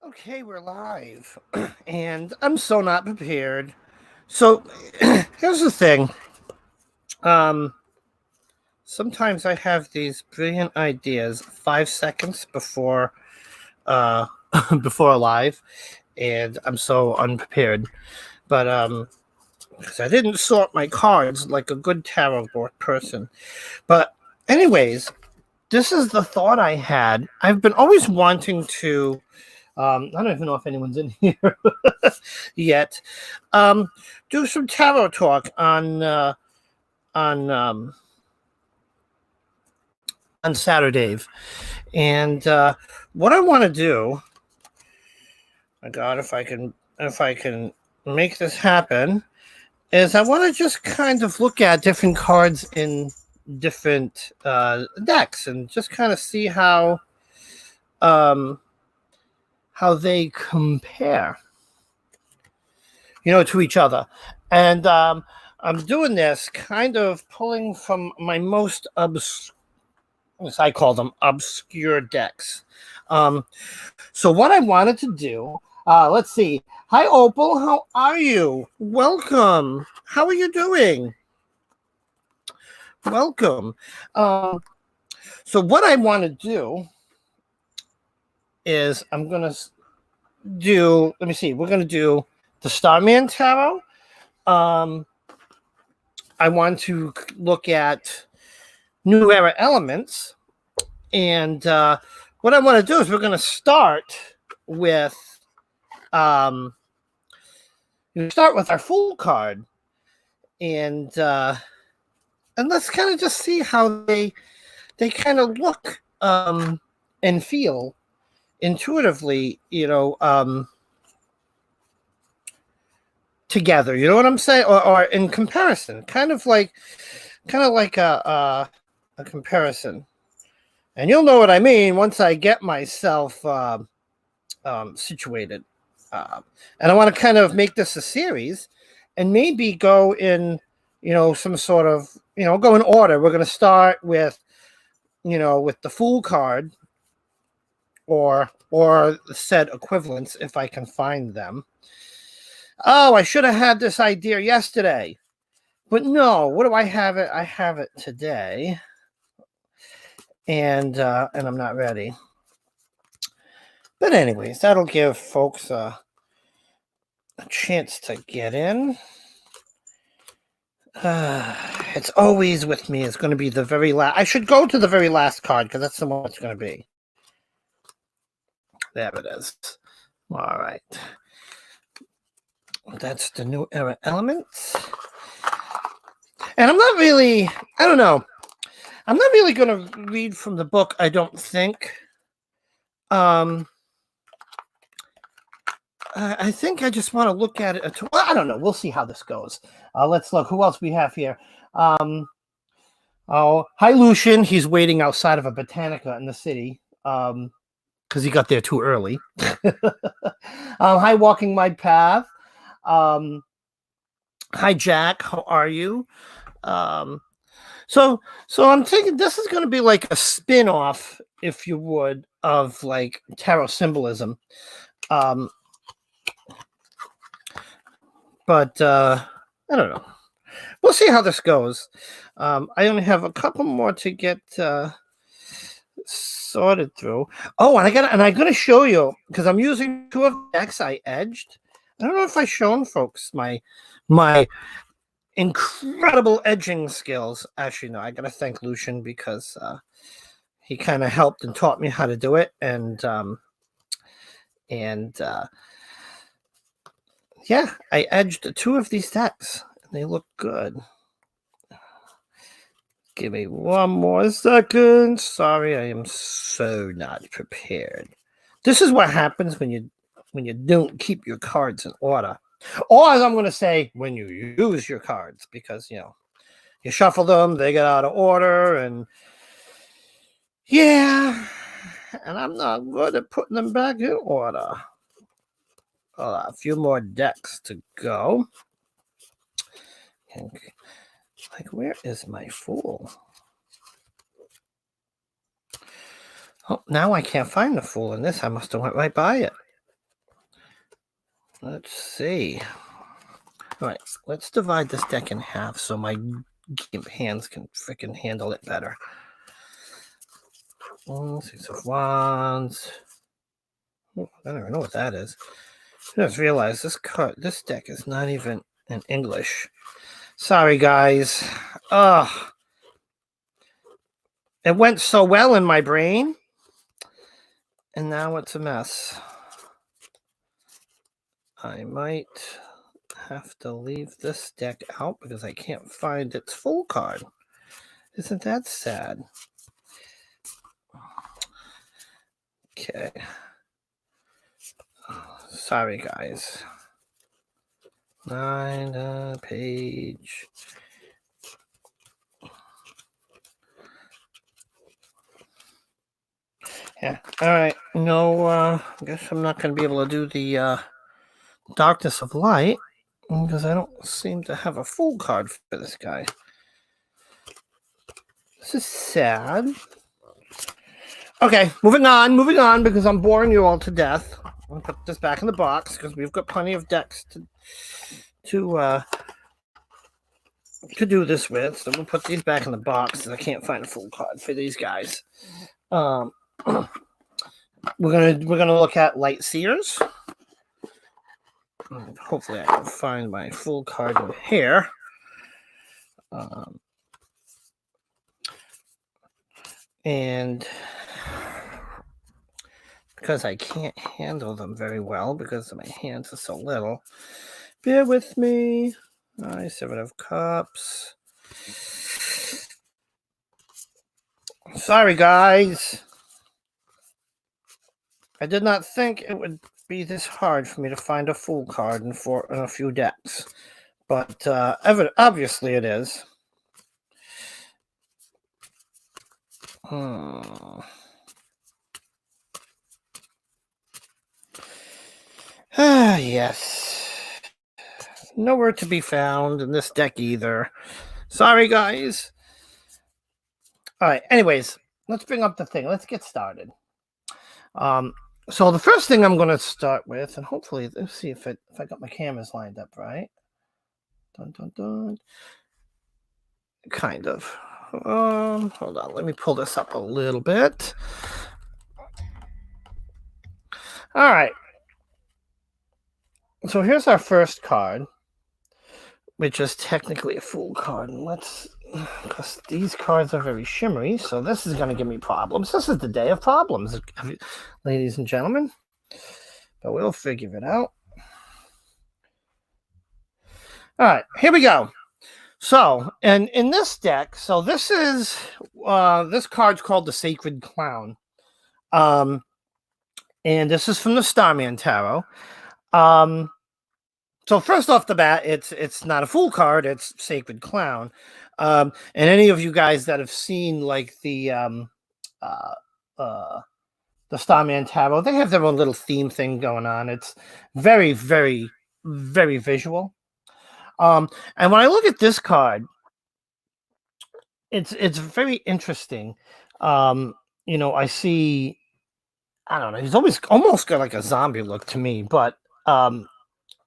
Okay, we're live, and I'm so not prepared. So, here's the thing. Um, Sometimes I have these brilliant ideas 5 seconds before, uh, before live, and I'm so unprepared. But because I didn't sort my cards like a good tarot board person. But, anyways, this is the thought I had. I've been always wanting to. I don't even know if anyone's in here yet. Um, do some tarot talk on on Saturdave, and what I want to do. My God, if I can make this happen, is I want to just kind of look at different cards in different decks and just kind of see um, how they compare, to each other. And I'm doing this kind of pulling from my most as I call them, obscure decks. Um, so what I wanted to do, let's see. Hi, Opal. How are you? Welcome. How are you doing? Welcome. So what I want to do is I'm going to do, let me see, we're going to do the Starman Tarot. I want to look at New Era Elements. And what I want to do is we're going to start with our Fool card, and let's kind of just see how they kind of look and feel intuitively, together. You know what I'm saying? Or in comparison, kind of like a comparison. And you'll know what I mean once I get myself situated. And I want to kind of make this a series and maybe go in, some sort of, go in order. We're going to start with, with the Fool card or said equivalents if I can find them. Oh, I should have had this idea yesterday. But no, what do I have it? I have it today. And I'm not ready. But anyways, that'll give folks a chance to get in. It's always with me. It's going to be the very last. I should go to the very last card because that's the one it's going to be. There it is. All right. That's the New Era Elements. And I'm not really, I don't know. I'm not really going to read from the book, I don't think. I think I just want to look at it. Well, I don't know. We'll see how this goes. Let's look. Who else we have here? Oh, hi, Lucian. He's waiting outside of a Botanica in the city because he got there too early. Hi, Walking My Path. Hi, Jack. How are you? So I'm thinking this is going to be like a spin-off, if you would, of like tarot symbolism. But I don't know. We'll see how this goes. I only have a couple more to get sorted through. Oh, and I'm going to show you because I'm using two of the decks I edged. I don't know if I've shown folks my incredible edging skills. Actually, no, I got to thank Lucian because he kind of helped and taught me how to do it, and yeah, I edged two of these decks. They look good. Give me one more second. Sorry, I am so not prepared. This is what happens when you don't keep your cards in order. Or as I'm going to say, when you use your cards, because you shuffle them, they get out of order, and yeah, and I'm not good at putting them back in order. A few more decks to go. Like, where is my Fool? Oh, now I can't find the Fool in this. I must have went right by it. Let's see. All right, let's divide this deck in half so my hands can freaking handle it better. 6 of Wands. Oh, I don't even know what that is. I just realized this deck is not even in English. Sorry, guys. Ugh. It went so well in my brain, and now it's a mess. I might have to leave this deck out because I can't find its full card. Isn't that sad? Okay. Sorry, guys. 9 page. Yeah. All right. No, I guess I'm not going to be able to do the Darkness of Light because I don't seem to have a full card for this guy. This is sad. Okay, moving on because I'm boring you all to death. I'll put this back in the box because we've got plenty of decks to do this with. So we'll put these back in the box because I can't find a full card for these guys. We're gonna look at Light Seers. Hopefully I can find my full card in here. And because I can't handle them very well because my hands are so little, bear with me. 7 of Cups. Sorry, guys. I did not think it would be this hard for me to find a full card in a few decks, but obviously it is. Yes. Nowhere to be found in this deck either. Sorry, guys. All right. Anyways, let's bring up the thing. Let's get started. So the first thing I'm going to start with, and hopefully, let's see if I got my cameras lined up right. Dun, dun, dun. Kind of. Hold on. Let me pull this up a little bit. All right. So here's our first card, which is technically a full card. Because these cards are very shimmery, so this is going to give me problems. This is the day of problems, ladies and gentlemen. But we'll figure it out. All right, here we go. So, and in this deck, so this is this card's called the Sacred Clown. And this is from the Starman Tarot. So first off the bat, it's not a full card, it's Sacred Clown. And any of you guys that have seen like the Starman Tarot, they have their own little theme thing going on. It's very, very, very visual. And when I look at this card, it's very interesting. I see, I don't know, he's almost got like a zombie look to me, but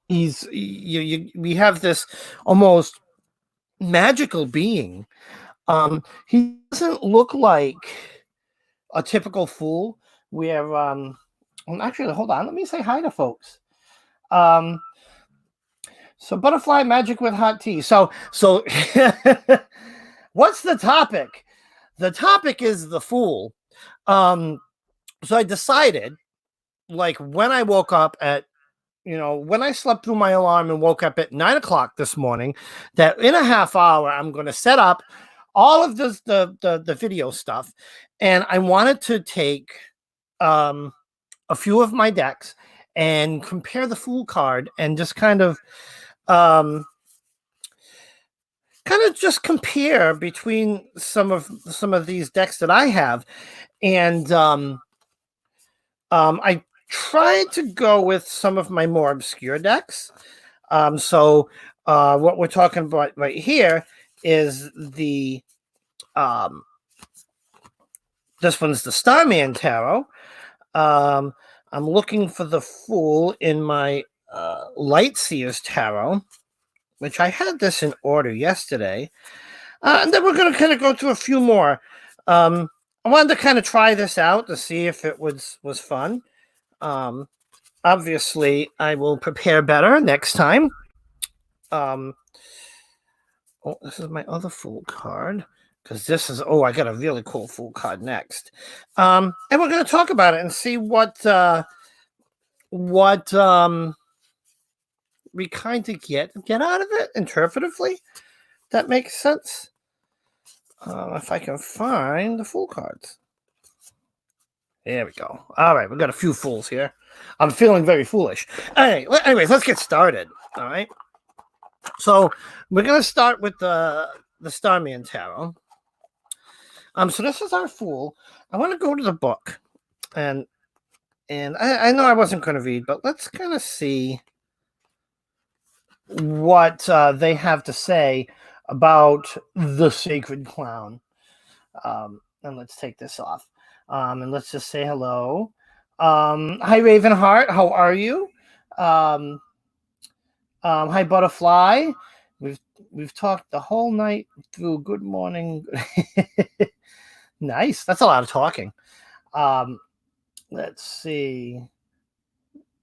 we have this almost magical being. He doesn't look like a typical fool where actually, hold on, let me say hi to folks. So butterfly magic with hot tea. So what's the topic? The topic is the fool. So I decided, like, when I woke up at, when I slept through my alarm and woke up at 9 o'clock this morning, that in a half hour, I'm going to set up all of this, the video stuff. And I wanted to take a few of my decks and compare the Fool card and just kind of just compare between some of these decks that I have. And I tried to go with some of my more obscure decks. So what we're talking about right here is the this one's the Starman Tarot. I'm looking for the Fool in my Light Seers Tarot, which I had this in order yesterday. And then we're going to kind of go through a few more. I wanted to kind of try this out to see if it was fun. Obviously, I will prepare better next time. Oh, this is my other Fool card. Because this is, I got a really cool Fool card next. And we're going to talk about it and see what we kind of get out of it interpretively. That makes sense. If I can find the Fool cards. There we go. All right, we've got a few fools here. I'm feeling very foolish. Anyways, let's get started. All right. So we're going to start with the Starman Tarot. So this is our Fool. I want to go to the book, and I know I wasn't going to read, but let's kind of see what they have to say about the Sacred Clown. And let's take this off. And let's just say hello. Hi, Ravenheart. How are you? Hi, Butterfly. We've talked the whole night through. Good morning. Nice. That's a lot of talking. Let's see.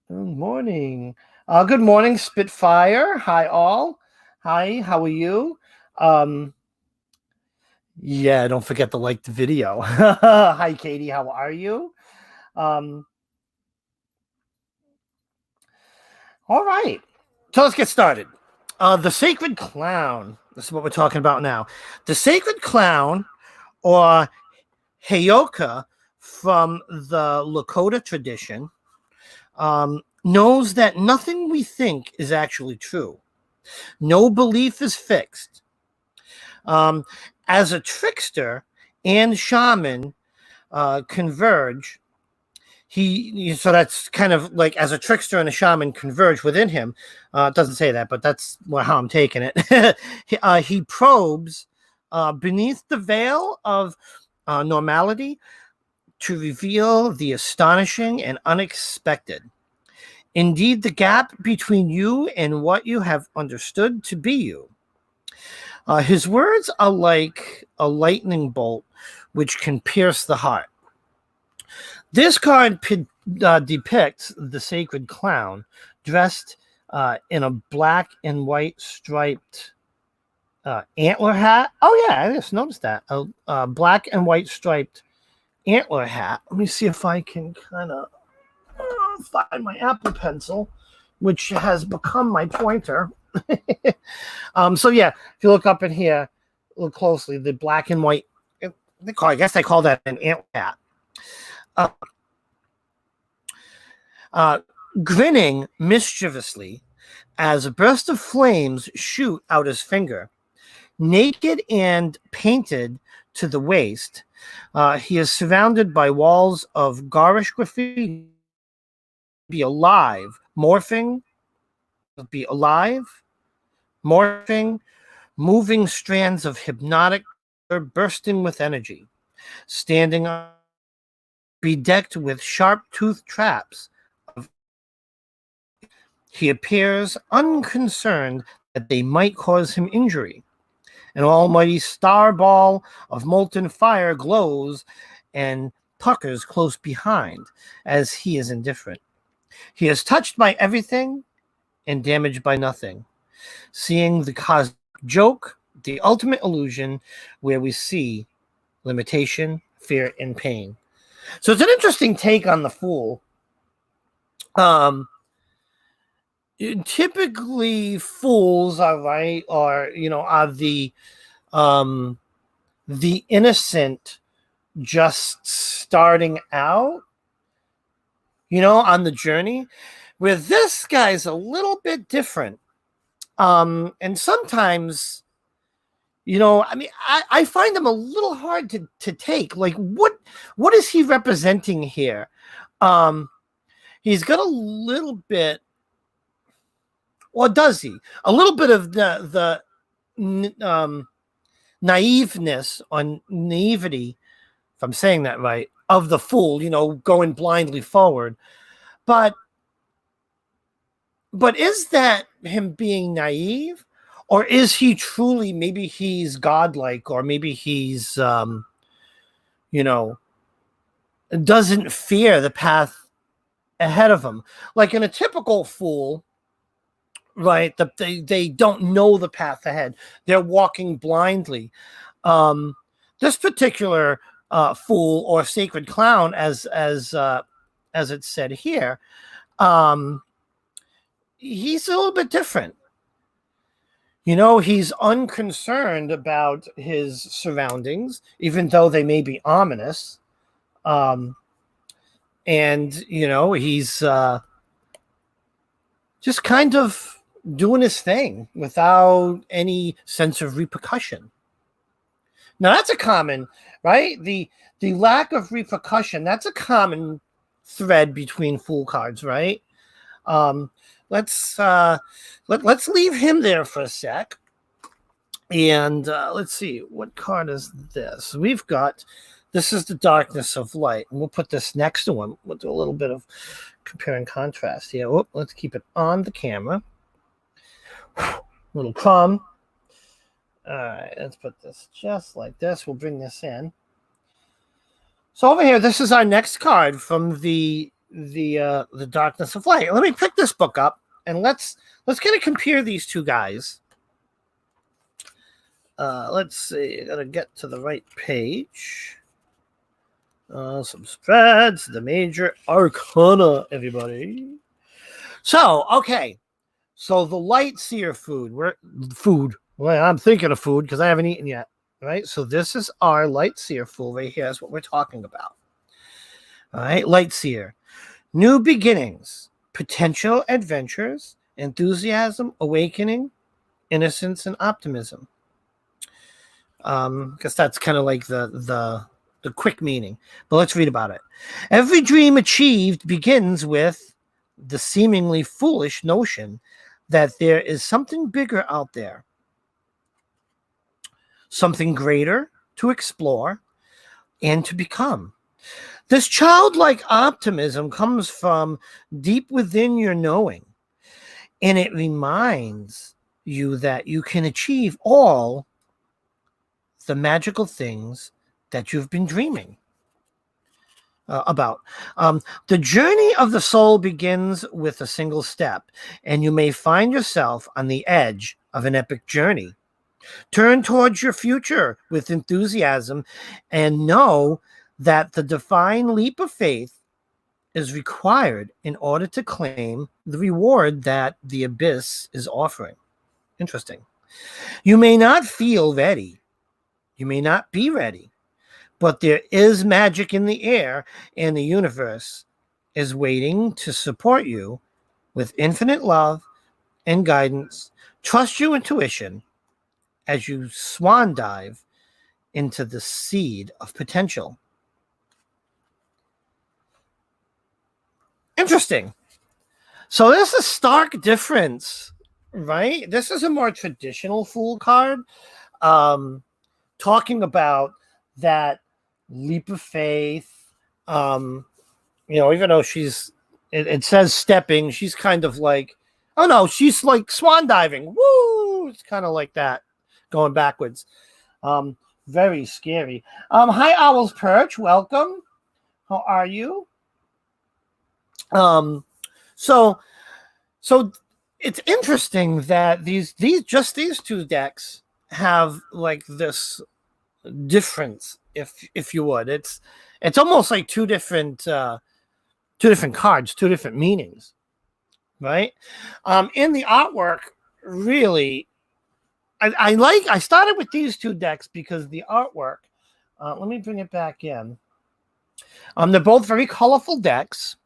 Good morning. Good morning, Spitfire. Hi, all. Hi, how are you? Yeah, don't forget to like the video. Hi, Katie. How are you? All right. So let's get started. The Sacred Clown. This is what we're talking about now. The Sacred Clown, or Heyoka from the Lakota tradition, knows that nothing we think is actually true. No belief is fixed. As a trickster and shaman converge, so that's kind of like as a trickster and a shaman converge within him. It doesn't say that, but that's how I'm taking it. He probes beneath the veil of normality to reveal the astonishing and unexpected. Indeed, the gap between you and what you have understood to be you. His words are like a lightning bolt which can pierce the heart. This card depicts the Sacred Clown dressed in a black and white striped antler hat. Oh, yeah, I just noticed that. A black and white striped antler hat. Let me see if I can kind of find my Apple Pencil, which has become my pointer. So yeah, if you look up in here, look closely, the black and white, I guess they call that an antler hat. Grinning mischievously as a burst of flames shoot out his finger. Naked and painted to the waist, he is surrounded by walls of garish graffiti. Be alive, morphing, moving strands of hypnotic bursting with energy, standing up, bedecked with sharp-toothed traps. He appears unconcerned that they might cause him injury. An almighty star ball of molten fire glows and puckers close behind, as he is indifferent. He is touched by everything and damaged by nothing. Seeing the cosmic joke, the ultimate illusion, where we see limitation, fear, and pain. So it's an interesting take on the Fool. Typically, fools are right, or are the innocent, just starting out, on the journey. Where this guy's a little bit different. And sometimes, I find him a little hard to take. Like, what is he representing here? He's got a little bit, or does he? A little bit of the naiveness or naivety, if I'm saying that right, of the Fool, going blindly forward. But but is that him being naive, or is he truly, maybe he's godlike, or maybe he's you know, doesn't fear the path ahead of him? Like in a typical fool, right? They don't know the path ahead. They're walking blindly. Um, this particular fool or sacred clown, as it's said here, um, he's a little bit different. You know, he's unconcerned about his surroundings, even though they may be ominous. Um, and you know, he's just kind of doing his thing without any sense of repercussion. Now that's a common, right? The lack of repercussion, that's a common thread between fool cards, right? Um, let's leave him there for a sec. And let's see, what card is this? We've got, this is the darkness of light. And we'll put this next to him. We'll do a little bit of compare and contrast here. Oh, let's keep it on the camera. Little crumb. All right, let's put this just like this. We'll bring this in. So over here, this is our next card from the darkness of light. Let me pick this book up and let's kind of compare these two guys. Let's see. Gotta get to the right page. Some spreads. The major arcana, everybody. So, okay. So the light seer food. Well, I'm thinking of food because I haven't eaten yet. Right? So this is our light seer fool right here. That's what we're talking about. All right, light seer. New beginnings, potential adventures, enthusiasm, awakening, innocence, and optimism. Because that's kind of like the quick meaning. But let's read about it. Every dream achieved begins with the seemingly foolish notion that there is something bigger out there, something greater to explore and to become. This childlike optimism comes from deep within your knowing, and it reminds you that you can achieve all the magical things that you've been dreaming about. The journey of the soul begins with a single step, and you may find yourself on the edge of an epic journey. Turn towards your future with enthusiasm and know that the divine leap of faith is required in order to claim the reward that the abyss is offering. Interesting. You may not feel ready. You may not be ready, but there is magic in the air, and the universe is waiting to support you with infinite love and guidance. Trust your intuition as you swan dive into the seed of potential. Interesting. So there's a stark difference, right? This is a more traditional fool card, talking about that leap of faith. You know, even though it says stepping, she's kind of like, oh no, she's like swan diving. Woo! It's kind of like that, going backwards. Very scary. Hi, Owl's Perch. Welcome. How are you? So it's interesting that these two decks have like this difference, if you would. It's almost like two different cards, two different meanings, right? In the artwork, really, I started with these two decks because the artwork. Let me bring it back in. They're both very colorful decks.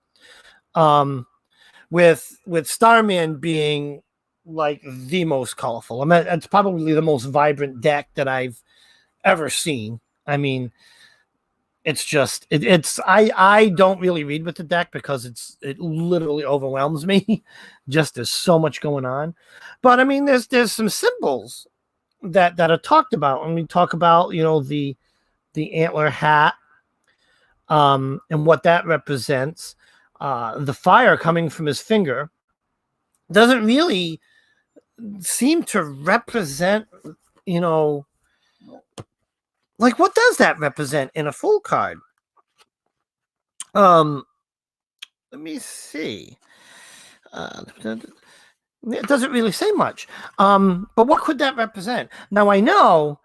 With Starman being like the most colorful. I mean, it's probably the most vibrant deck that I've ever seen. I mean, it's just I don't really read with the deck because it literally overwhelms me. Just there's so much going on. But I mean, there's some symbols that are talked about when we talk about, you know, the antler hat, and what that represents. The fire coming from his finger, doesn't really seem to represent, like, what does that represent in a Fool card? Let me see. It doesn't really say much. But what could that represent? Now I know,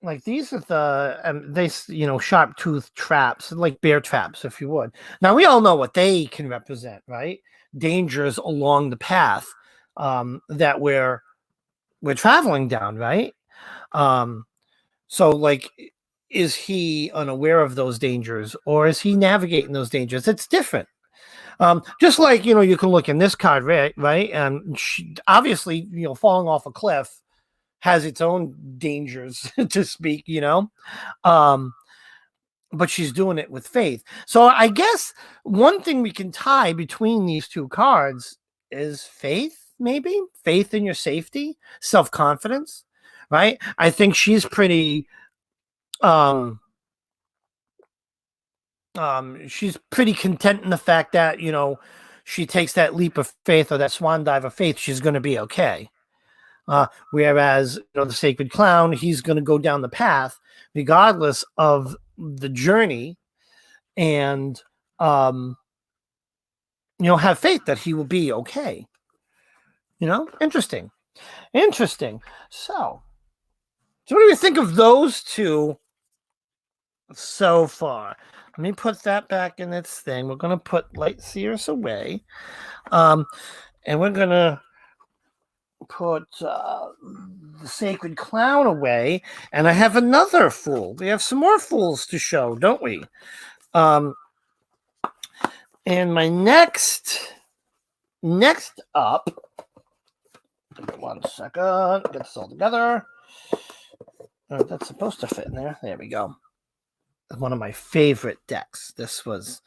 like, these are they sharp tooth traps, like bear traps, if you would. Now we all know what they can represent, right? Dangers along the path that we're traveling down, right? So, like, is he unaware of those dangers, or is he navigating those dangers? It's different. Just like, you can look in this card, right? And obviously, falling off a cliff has its own dangers, to speak, but she's doing it with faith. So I guess one thing we can tie between these two cards is faith, maybe faith in your safety, self-confidence, right? I think she's pretty she's pretty content in the fact that, she takes that leap of faith, or that swan dive of faith, she's going to be okay. Whereas, the sacred clown, he's going to go down the path regardless of the journey, and have faith that he will be okay. Interesting. So what do we think of those two so far? Let me put that back in its thing. We're going to put Light Seers away. And we're going to put the Sacred Clown away. And I have another Fool. We have some more Fools to show, don't we? And my next up, one second, get this all together. That's supposed to fit in there. There we go. One of my favorite decks. This was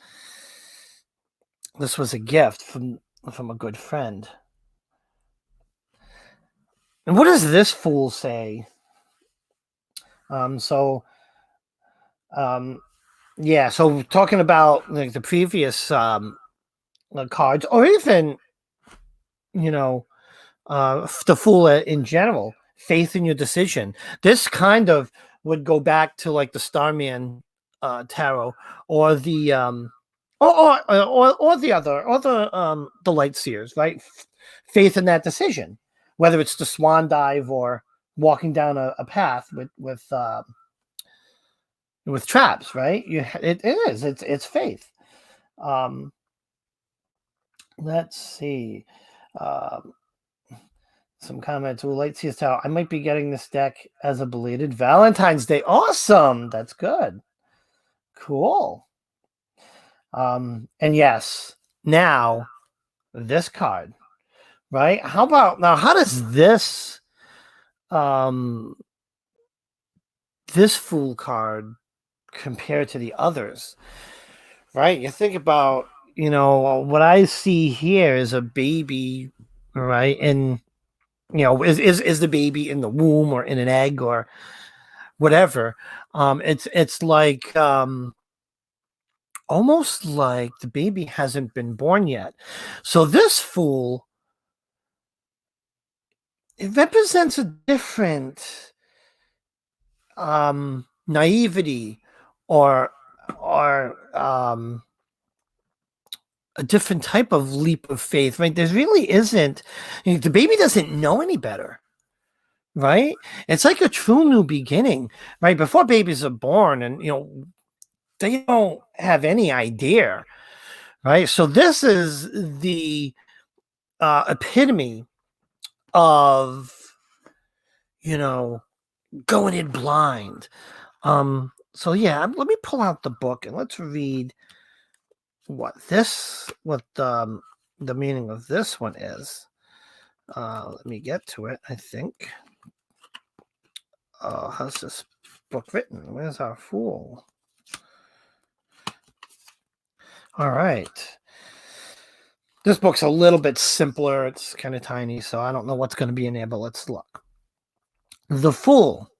a gift from a good friend. And what does this Fool say? So talking about, like, the previous cards, or even the Fool in general, faith in your decision. This kind of would go back to, like, the Starman tarot, or the or the Light Seers, right? Faith in that decision, whether it's the swan dive or walking down a path with traps, right? It's faith. Let's see. Some comments. Light Seers Tarot. I might be getting this deck as a belated Valentine's Day. Awesome. That's good. Cool. And yes, now this card, right? How does this this Fool card compare to the others? Right? You think about, what I see here is a baby, right? And is the baby in the womb or in an egg or whatever? It's like almost like the baby hasn't been born yet. So this Fool, it represents a different naivety, or a different type of leap of faith, right? There really isn't. The baby doesn't know any better, right? It's like a true new beginning, right? Before babies are born, and they don't have any idea, right? So this is the epitome of going in blind. So yeah, let me pull out the book and let's read what the meaning of this one is. Let me get to it. I think. How's this book written? Where's our Fool? All right. This book's a little bit simpler. It's kind of tiny, so I don't know what's going to be in there, but let's look. The Fool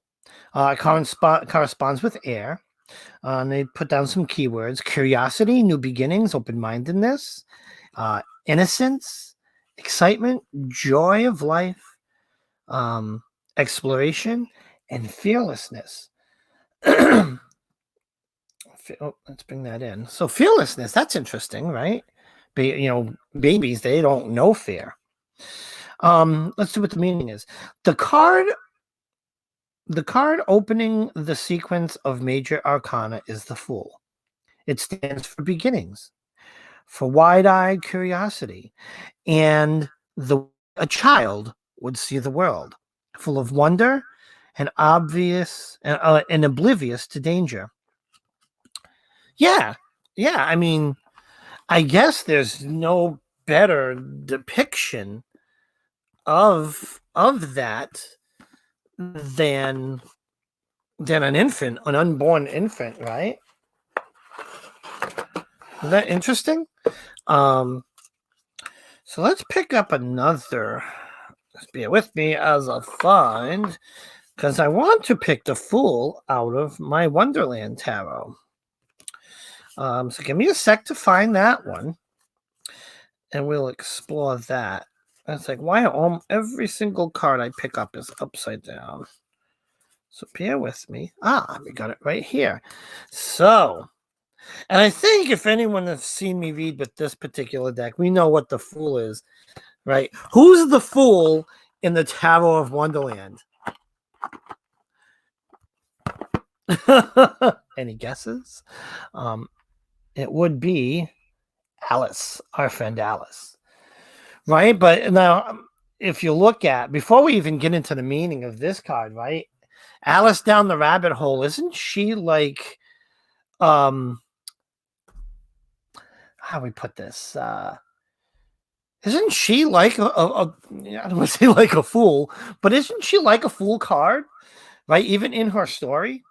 corresponds with air. And they put down some keywords: curiosity, new beginnings, open-mindedness, innocence, excitement, joy of life, exploration, and fearlessness. Oh, let's bring that in. So fearlessness, that's interesting, right? Babies, they don't know fear. Let's see what the meaning is. The card opening the sequence of major arcana is the Fool. It stands for beginnings, for wide-eyed curiosity, and a child would see the world, full of wonder and obvious and oblivious to danger. Yeah, yeah. I mean, I guess there's no better depiction of that than an infant, an unborn infant, right? Isn't that interesting? So let's pick up another. Just bear with me as I find, because I want to pick the Fool out of my Wonderland Tarot. So give me a sec to find that one, and we'll explore that. It's like, why every single card I pick up is upside down? So bear with me. We got it right here. So, and I think if anyone has seen me read with this particular deck, we know what the Fool is, right? Who's the Fool in the Tarot of Wonderland? Any guesses? It would be Alice, our friend Alice, right? But now, if you look at, before we even get into the meaning of this card, right? Alice down the rabbit hole, isn't she like, how we put this? Isn't she like I don't want to say like a fool, but isn't she like a fool card, right? Even in her story,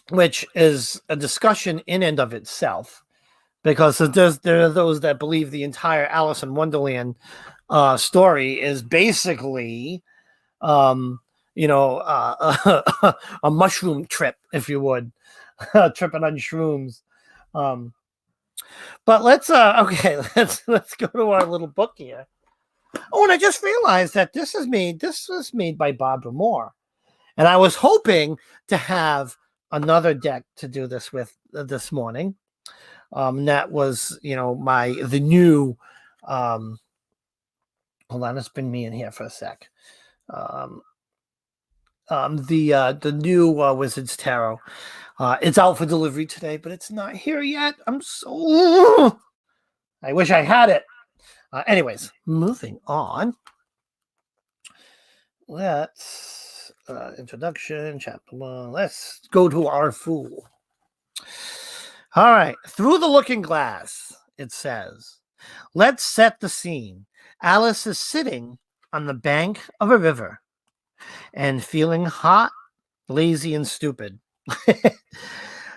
which is a discussion in and of itself, because there are those that believe the entire Alice in Wonderland story is basically, a mushroom trip, if you would, tripping on shrooms. But let's let's go to our little book here. Oh, and I just realized that this was made by Barbara Moore, and I was hoping to have another deck to do this with this morning. That was, the new. Hold on, let's bring me in here for a sec. The new Wizards Tarot. It's out for delivery today, but it's not here yet. I wish I had it. Anyways, moving on. Let's introduction, chapter 1. Let's go to our Fool. All right. Through the looking glass, it says, let's set the scene. Alice is sitting on the bank of a river and feeling hot, lazy, and stupid.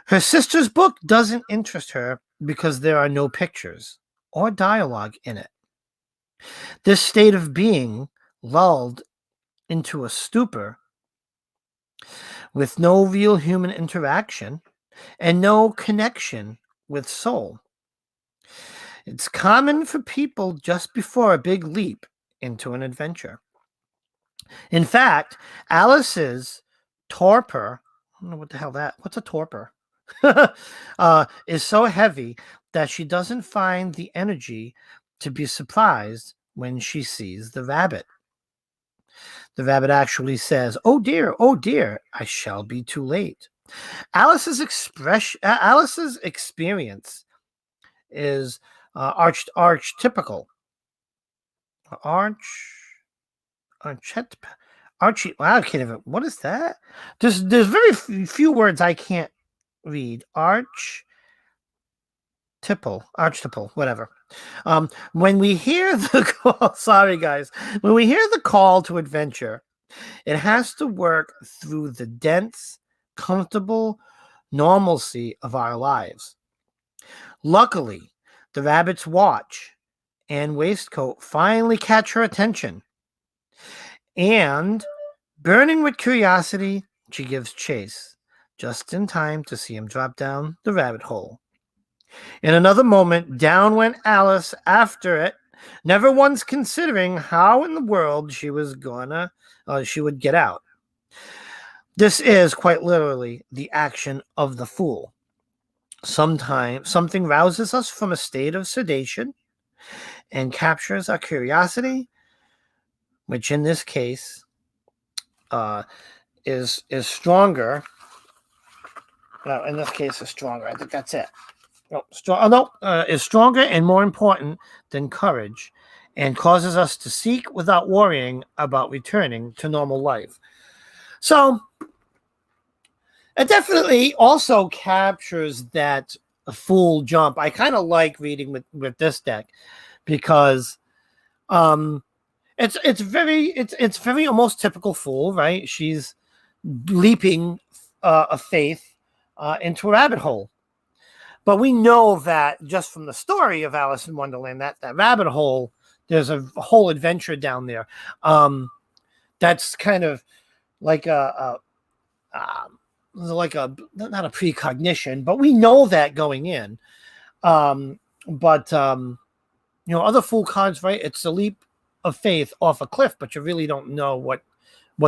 Her sister's book doesn't interest her because there are no pictures or dialogue in it. This state of being, lulled into a stupor with no real human interaction and no connection with soul. It's common for people just before a big leap into an adventure. In fact, Alice's torpor, I don't know what the hell what's a torpor? Is so heavy that she doesn't find the energy to be surprised when she sees the rabbit. The rabbit actually says, oh dear, I shall be too late. Alice's experience is archetypical. Archie. Wow, I can't even. What is that? There's very few words I can't read. Archetypal, whatever. When we hear the call, sorry guys, when we hear the call to adventure, it has to work through the dense, comfortable normalcy of our lives. Luckily, the rabbit's watch and waistcoat finally catch her attention. And, burning with curiosity, she gives chase, just in time to see him drop down the rabbit hole. In another moment, down went Alice after it, never once considering how in the world she would get out. This is quite literally the action of the fool. Sometimes something rouses us from a state of sedation and captures our curiosity, which in this case is stronger. No, in this case is stronger. I think that's it. Is stronger and more important than courage, and causes us to seek without worrying about returning to normal life. So it definitely also captures that full jump. I kind of like reading with this deck because it's very almost typical fool, right? She's leaping a faith into a rabbit hole. But we know that just from the story of Alice in Wonderland, that rabbit hole, there's a whole adventure down there. That's kind of like not a precognition, but we know that going in. But other fool cards, right? It's a leap of faith off a cliff, but you really don't know what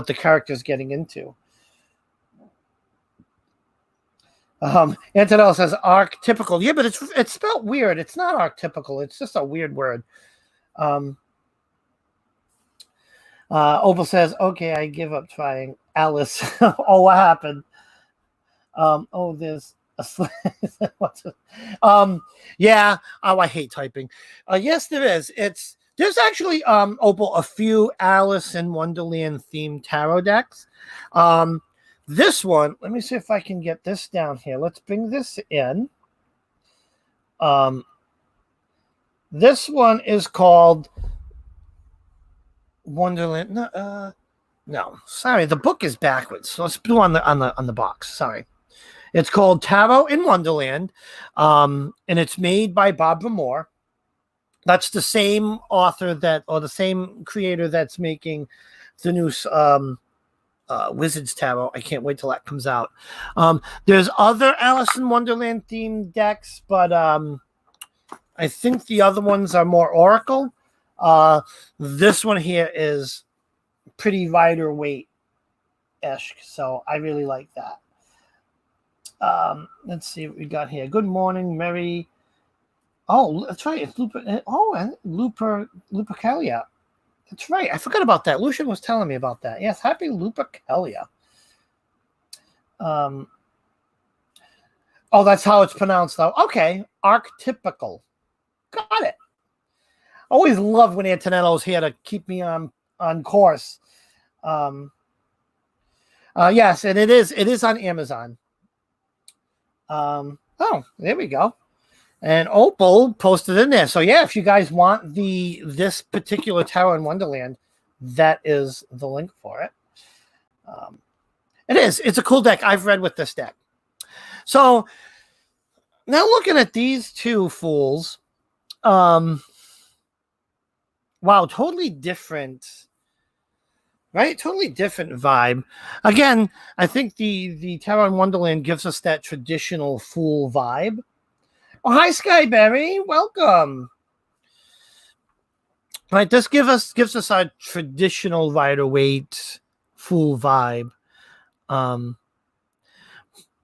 the character's getting into. Antonella says archetypical. Yeah, but it's spelled weird. It's not archetypical. It's just a weird word. Opal says, okay, I give up trying. Alice. Oh, what happened? There's a yeah. Oh, I hate typing. Yes, there is. There's actually Opal, a few Alice in Wonderland themed tarot decks. This one, let me see if I can get this down here. Let's bring this in. This one is called Wonderland. No, sorry, the book is backwards. So let's do on the box. Sorry, it's called Tarot in Wonderland, and it's made by Barbara Moore. That's the same author the same creator that's making the new Wizards Tarot. I can't wait till that comes out. There's other Alice in Wonderland themed decks, but I think the other ones are more Oracle. This one here is pretty Rider Waite-ish, so I really like that. Let's see what we got here. Good morning, Mary. Oh, that's right. It's Lupercalia. That's right. I forgot about that. Lucian was telling me about that. Yes, happy Lupercalia. That's how it's pronounced, though. Okay, archetypical. Got it. Always love when Antonello's here to keep me on course. Yes, and it is on Amazon. There we go. And Opal posted in there. So yeah, if you guys want this particular Tarot in Wonderland, that is the link for it. It's a cool deck. I've read with this deck. So now looking at these two fools, wow, totally different, right? Totally different vibe. Again, I think the Tarot in Wonderland gives us that traditional fool vibe. Oh, hi, Skyberry. Welcome. Right, this gives us our traditional Rider-Waite fool vibe.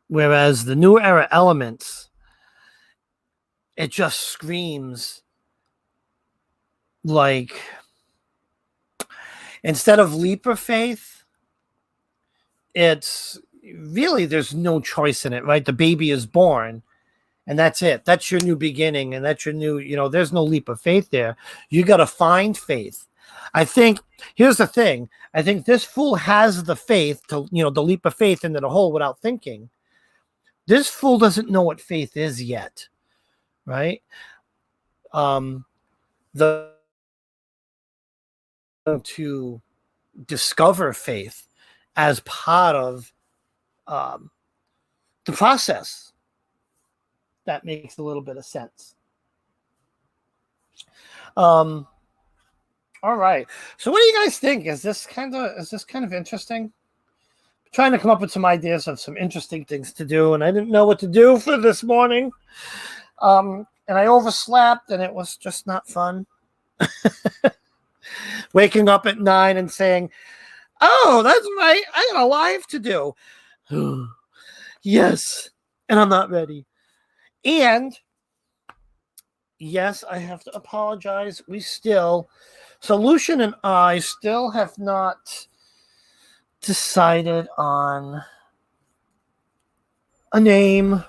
Whereas the New Era Elements, it just screams like, instead of leap of faith, it's really, there's no choice in it, right? The baby is born. And that's it. That's your new beginning. And that's your new, there's no leap of faith there. You got to find faith. I think, here's the thing. I think this fool has the faith to, the leap of faith into the hole without thinking. This fool doesn't know what faith is yet. Right? To discover faith as part of the process. That makes a little bit of sense. All right. So what do you guys think? Is this kind of interesting? I'm trying to come up with some ideas of some interesting things to do, and I didn't know what to do for this morning. And I overslept, and it was just not fun. Waking up at 9 and saying, "Oh, that's right, I got a live to do." Yes, and I'm not ready. And yes, I have to apologize. Solution and I still have not decided on a name.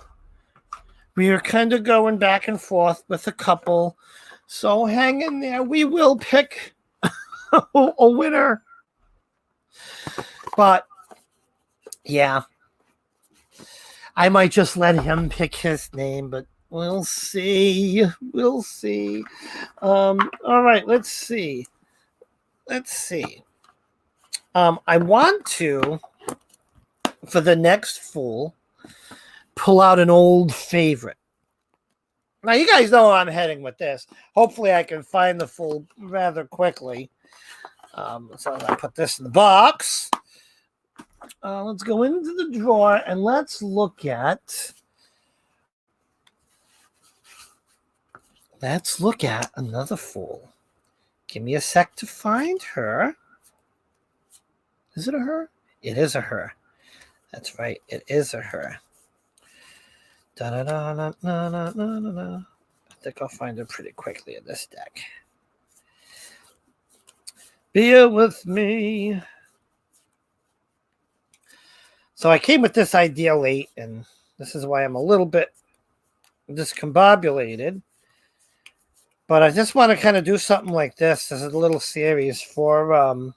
We are kind of going back and forth with a couple. So hang in there. We will pick a winner. But yeah, I might just let him pick his name, but we'll see. We'll see. All right, let's see. I want to, for the next Fool, pull out an old favorite. Now, you guys know where I'm heading with this. Hopefully, I can find the Fool rather quickly. So I put this in the box. Let's go into the drawer and let's look at another Fool. Give me a sec to find her. Is it a her? It is a her. That's right. It is a her. Da-da-da-da-da-da-da-da. I think I'll find her pretty quickly in this deck. Bear with me. So I came with this idea late, and this is why I'm a little bit discombobulated. But I just want to kind of do something like this as a little series for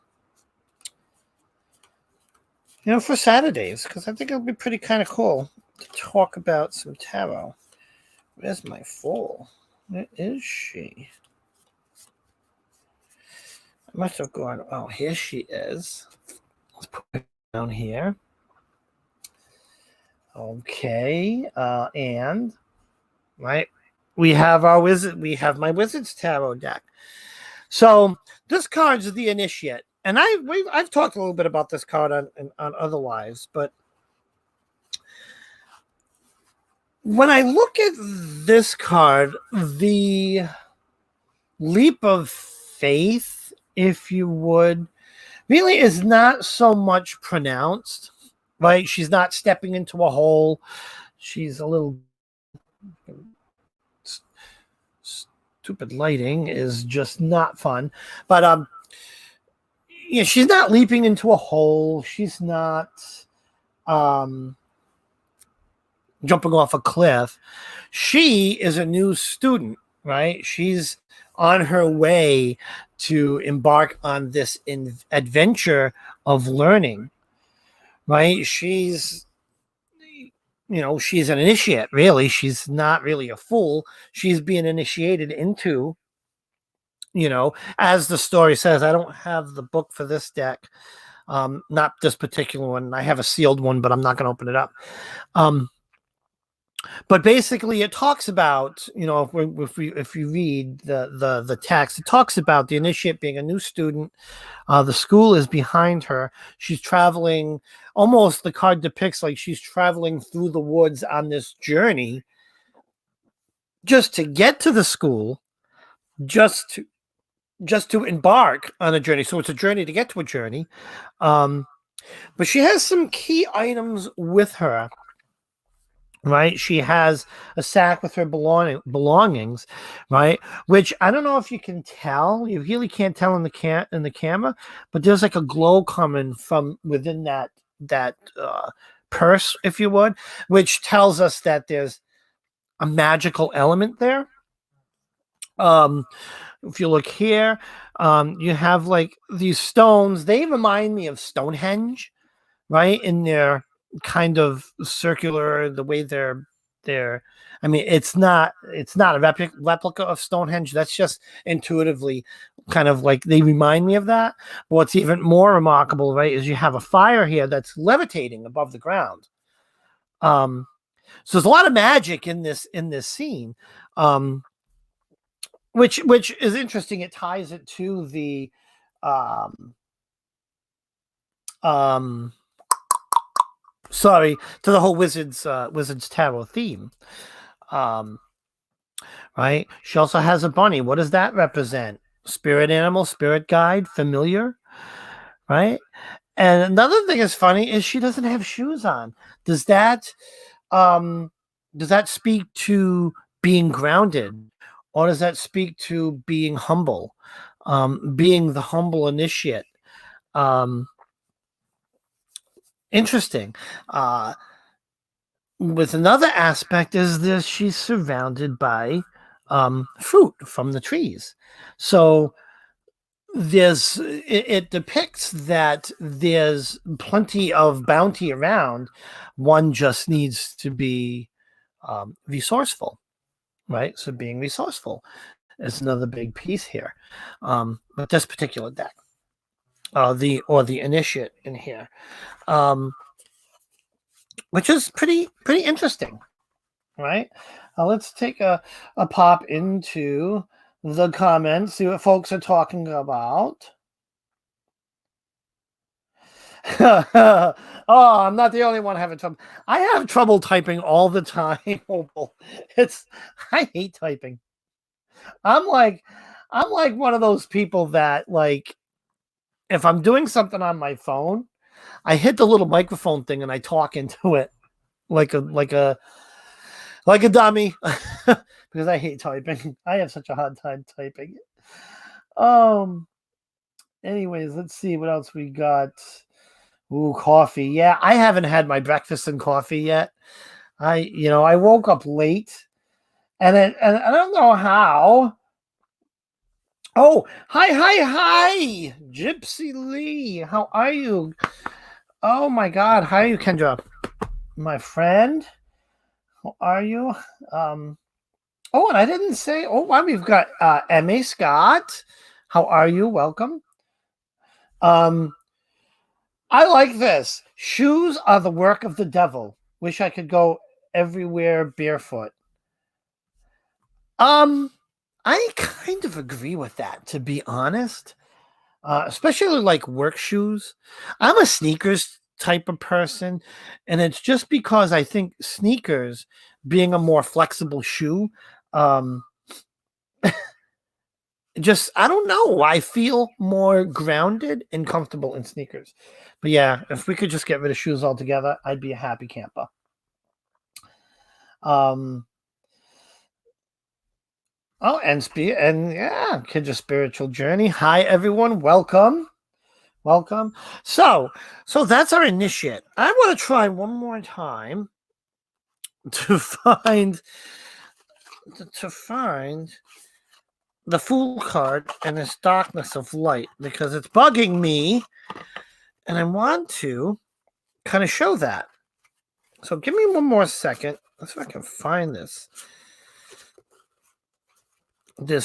for Saturdays, because I think it'll be pretty kind of cool to talk about some tarot. Where's my Fool? Where is she? I must have gone. Oh, here she is. Let's put her down here. Okay, and right, we have our wizard. We have my Wizard's Tarot deck. So this card's the Initiate, and I've talked a little bit about this card on other lives, but when I look at this card, the leap of faith, if you would, really is not so much pronounced, right? She's not stepping into a hole. She's a little stupid lighting is just not fun. But she's not leaping into a hole. She's not jumping off a cliff. She is a new student, right? She's on her way to embark on this adventure of learning, right? She's an initiate, really. She's not really a fool. She's being initiated into, as the story says. I don't have the book for this deck, not this particular one. I have a sealed one, but I'm not going to open it up. But basically, it talks about, if you read the text, it talks about the initiate being a new student. The school is behind her. She's traveling. Almost the card depicts like she's traveling through the woods on this journey, just to get to the school, just to embark on a journey. So it's a journey to get to a journey. But she has some key items with her. Right, she has a sack with her belongings, right? Which I don't know if you can tell. You really can't tell in the camera, but there's like a glow coming from within that purse, if you would, which tells us that there's a magical element there. If you look here, you have like these stones. They remind me of Stonehenge, right? In their kind of circular, the way they're I mean, it's not a replica of Stonehenge. That's just intuitively kind of like they remind me of that. But what's even more remarkable, right, is you have a fire here that's levitating above the ground. So there's a lot of magic in this scene, which is interesting. It ties it to the to the whole Wizard's Tarot theme. right? She also has a bunny. What does that represent? Spirit animal, spirit guide, familiar, right? And another thing is funny is she doesn't have shoes on. Does that um does that speak to being grounded, or does that speak to being humble, being the humble initiate? um Interesting. uh with another aspect is this, she's surrounded by fruit from the trees. So it depicts that there's plenty of bounty around. One just needs to be resourceful, right? So being resourceful is another big piece here. But this particular deck, the initiate in here, um, which is pretty interesting, right? Let's take a pop into the comments, see what folks are talking about. Oh, I'm not the only one having trouble. I have trouble typing all the time. It's I hate typing. I'm like I'm like one of those people that, like, if I'm doing something on my phone, I hit the little microphone thing and I talk into it like a dummy because I hate typing. I have such a hard time typing. Um Anyways, let's see what else we got. Ooh, coffee. Yeah, I haven't had my breakfast and coffee yet. I woke up late, and I don't know how. Oh, hi, Gypsy Lee. How are you? Oh my God, how are you, Kendra? My friend, how are you? Um. Oh, and I didn't say. Oh, wow, we've got Emmy Scott. How are you? Welcome. Um. I like this. Shoes are the work of the devil. Wish I could go everywhere barefoot. Um, I kind of agree with that, to be honest. Especially like work shoes. I'm a sneakers type of person, and it's just because I think sneakers, being a more flexible shoe, um, just I don't know. I feel more grounded and comfortable in sneakers. But yeah, if we could just get rid of shoes altogether, I'd be a happy camper. Um, oh, and yeah, Kids a Spiritual Journey. Hi everyone, welcome. So that's our initiate. I want to try one more time to find the Fool card and this Darkness of Light, because it's bugging me, and I want to kind of show that. So give me one more second. Let's see if I can find this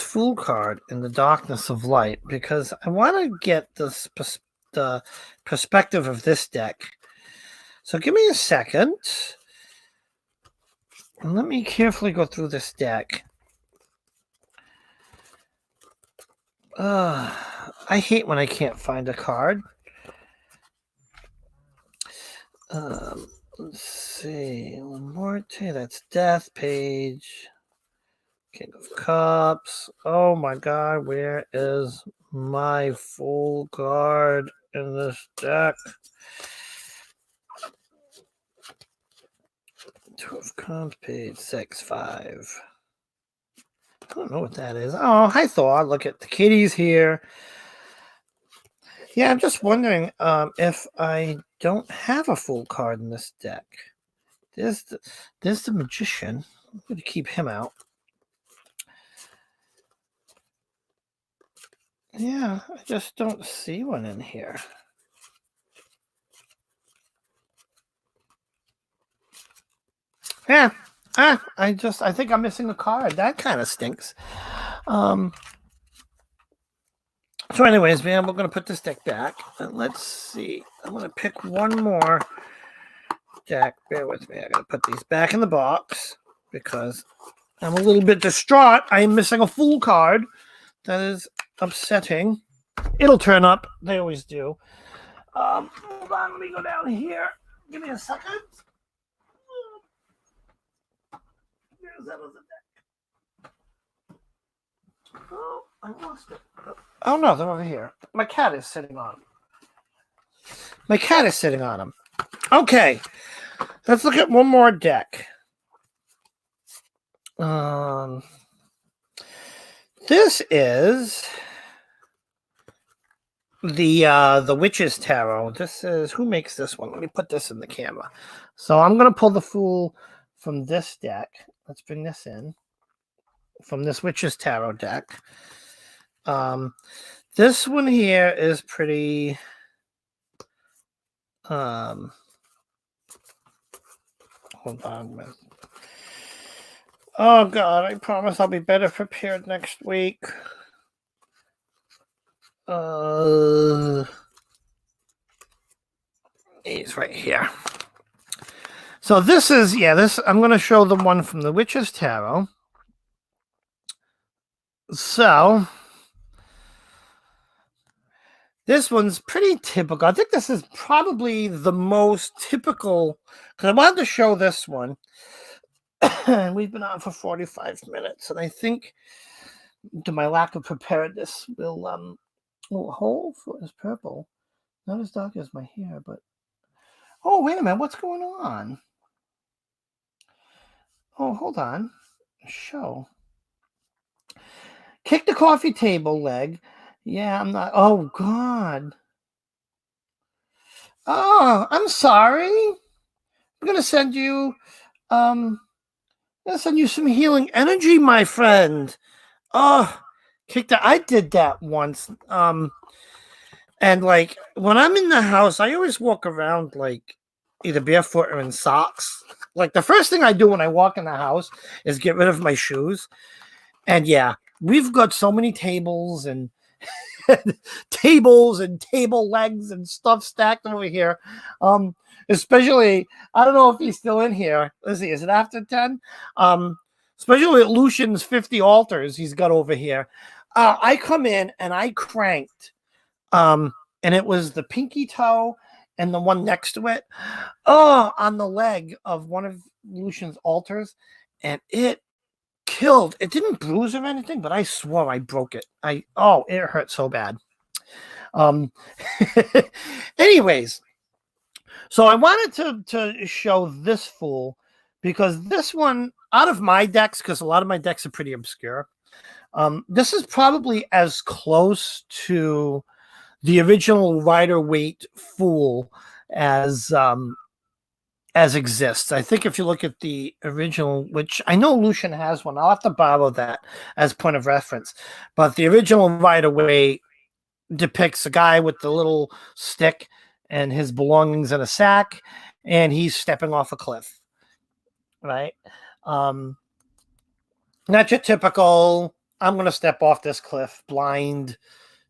Fool card in the Darkness of Light, because I want to get the perspective of this deck. So give me a second. And let me carefully go through this deck. I hate when I can't find a card. Let's see. Morte, that's Death Page. King of Cups. Oh my God, where is my Full card in this deck? Two of Cups, page 6-5. I don't know what that is. Oh, hi Thor. Look at the kitties here. Yeah, I'm just wondering if I don't have a full card in this deck. There's the Magician. I'm going to keep him out. Yeah, I just don't see one in here. Yeah, I think I'm missing a card. That kind of stinks. So anyways, man, we're going to put this deck back. And let's see. I'm going to pick one more deck. Bear with me. I got to put these back in the box because I'm a little bit distraught. I am missing a full card. That is upsetting. It'll turn up. They always do. Hold on. Let me go down here. Give me a second. There's that other deck. Oh, I lost it. Oh no, they're over here. My cat is sitting on them. Okay, let's look at one more deck. This is the Witch's Tarot. This is, who makes this one? Let me put this in the camera. So I'm gonna pull the Fool from this deck. Let's bring this in from this Witch's Tarot deck. This one here is pretty. Hold on. Oh God, I promise I'll be better prepared next week. He's right here. So this is, this, I'm going to show the one from the Witch's Tarot. So this one's pretty typical. I think this is probably the most typical, because I wanted to show this one. And we've been on for 45 minutes. And I think, to my lack of preparedness, will whole is purple. Not as dark as my hair, but oh, wait a minute, what's going on? Oh, hold on. Show. Kick the coffee table leg. Yeah, I'm not. Oh God. Oh, I'm sorry. I'm gonna send you some healing energy, my friend. Oh, I did that once. And like when I'm in the house, I always walk around like either barefoot or in socks. Like the first thing I do when I walk in the house is get rid of my shoes. And yeah, we've got so many tables and table legs and stuff stacked over here. Especially, I don't know if he's still in here. Let's see, is it after 10? Especially at Lucian's 50 altars he's got over here. I come in and I cranked. And it was the pinky toe and the one next to it. Oh, on the leg of one of Lucian's altars. And it killed. It didn't bruise or anything, but I swore I broke it. It hurt so bad. Anyways, so I wanted to show this Fool because this one, out of my decks, because a lot of my decks are pretty obscure, this is probably as close to the original Rider-Waite Fool as exists. I think if you look at the original, which I know Lucian has one, I'll have to borrow that as point of reference. But the original Rider-Waite depicts a guy with the little stick and his belongings in a sack, and he's stepping off a cliff. Right? Not your typical, I'm going to step off this cliff, blind,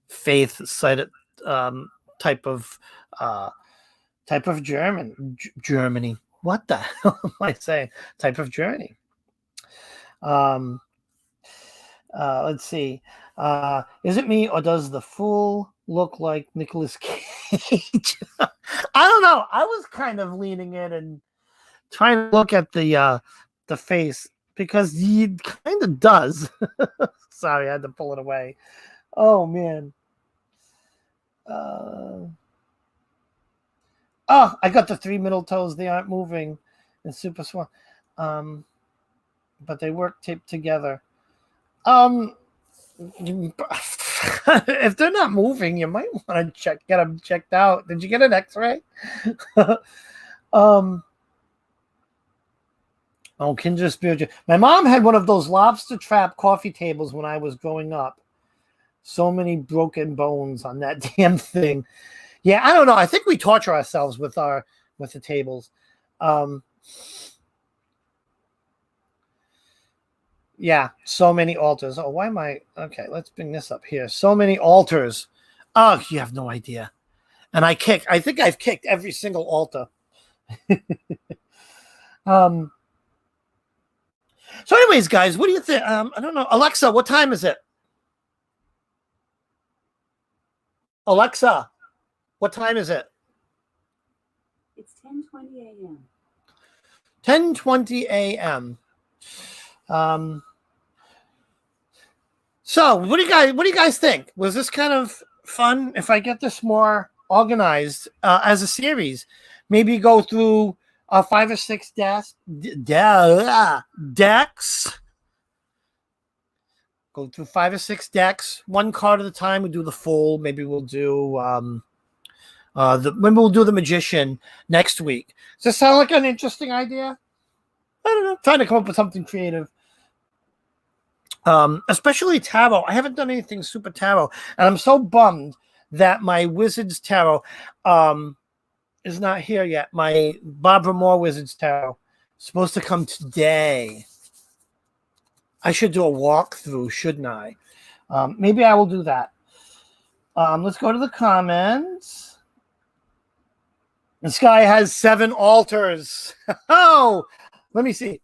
faith-sighted type of Germany. What the hell am I saying? Type of journey. Let's see. Is it me or does the Fool look like Nicolas Cage? I don't know. I was kind of leaning in and trying to look at the face because he kind of does. Sorry, I had to pull it away. Oh man. I got the 3 middle toes. They aren't moving. It's super small. But they work taped together. If they're not moving, you might want to get them checked out. Did you get an X-ray? Kindred Spirit. My mom had one of those lobster trap coffee tables when I was growing up. So many broken bones on that damn thing. Yeah, I don't know. I think we torture ourselves with the tables. Yeah, so many altars. Oh, why am I? Okay, let's bring this up here. So many altars. Oh, you have no idea. And I think I've kicked every single altar. So anyways, guys, what do you think? I don't know. Alexa, what time is it? Alexa, what time is it? It's 10:20 a.m. 10:20 a.m. So, what do you guys think? Was this kind of fun? If I get this more organized as a series, maybe go through 5 or 6 decks. Go through 5 or 6 decks, one card at a time. We do the full. Maybe we'll do maybe we'll do the magician next week. Does this sound like an interesting idea? I don't know. Trying to come up with something creative. Especially tarot. I haven't done anything super tarot, and I'm so bummed that my Wizards tarot is not here yet. My Barbara Moore Wizards tarot is supposed to come today. I should do a walkthrough, shouldn't I? Maybe I will do that. Let's go to the comments. This guy has 7 altars. Oh, let me see.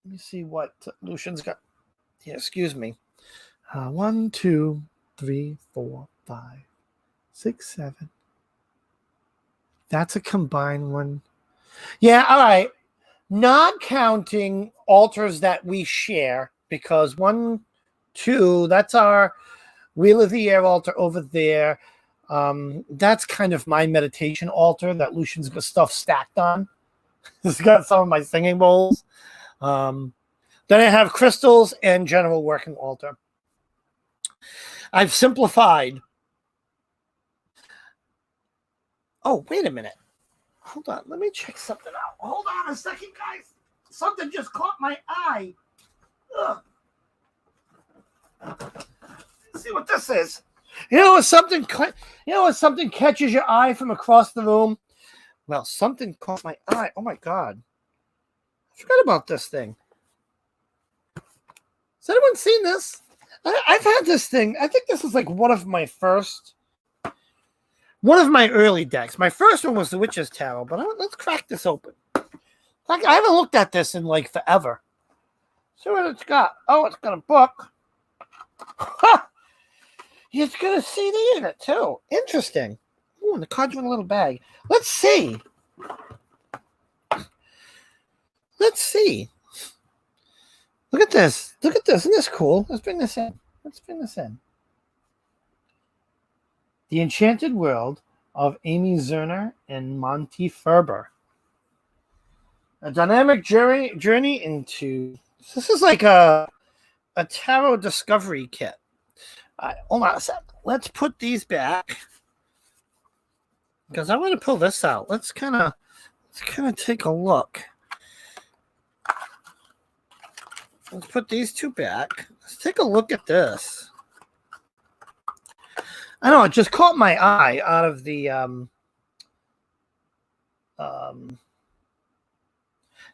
Let me see what Lucian's got. Yeah, excuse me. 1, 2, 3, 4, 5, 6, 7. That's a combined one. Yeah, all right. Not counting altars that we share, because 1, 2, that's our Wheel of the Air altar over there. That's kind of my meditation altar that Lucian's got stuff stacked on. It's got some of my singing bowls. Then I have crystals and general working altar. I've simplified. Oh, wait a minute. Hold on. Let me check something out. Hold on a second, guys. Something just caught my eye. Ugh. Let's see what this is. You know when something catches your eye from across the room? Well, something caught my eye. Oh my God. I forgot about this thing. Has anyone seen this? I've had this thing. I think this is like one of my early decks. My first one was the Witch's Tarot, but let's crack this open. I haven't looked at this in like forever. See what it's got. Oh, it's got a book. Ha! It's got a CD in it too. Interesting. Ooh, and the cards are in a little bag. Let's see. Let's see. Look at this. Look at this. Isn't this cool? Let's bring this in. The Enchanted World of Amy Zerner and Monty Ferber. A dynamic journey into... This is like a tarot discovery kit. All right, hold on a sec. Let's put these back, because I want to pull this out. Let's kind of take a look. Let's put these 2 back. Let's take a look at this. I know, it just caught my eye out of the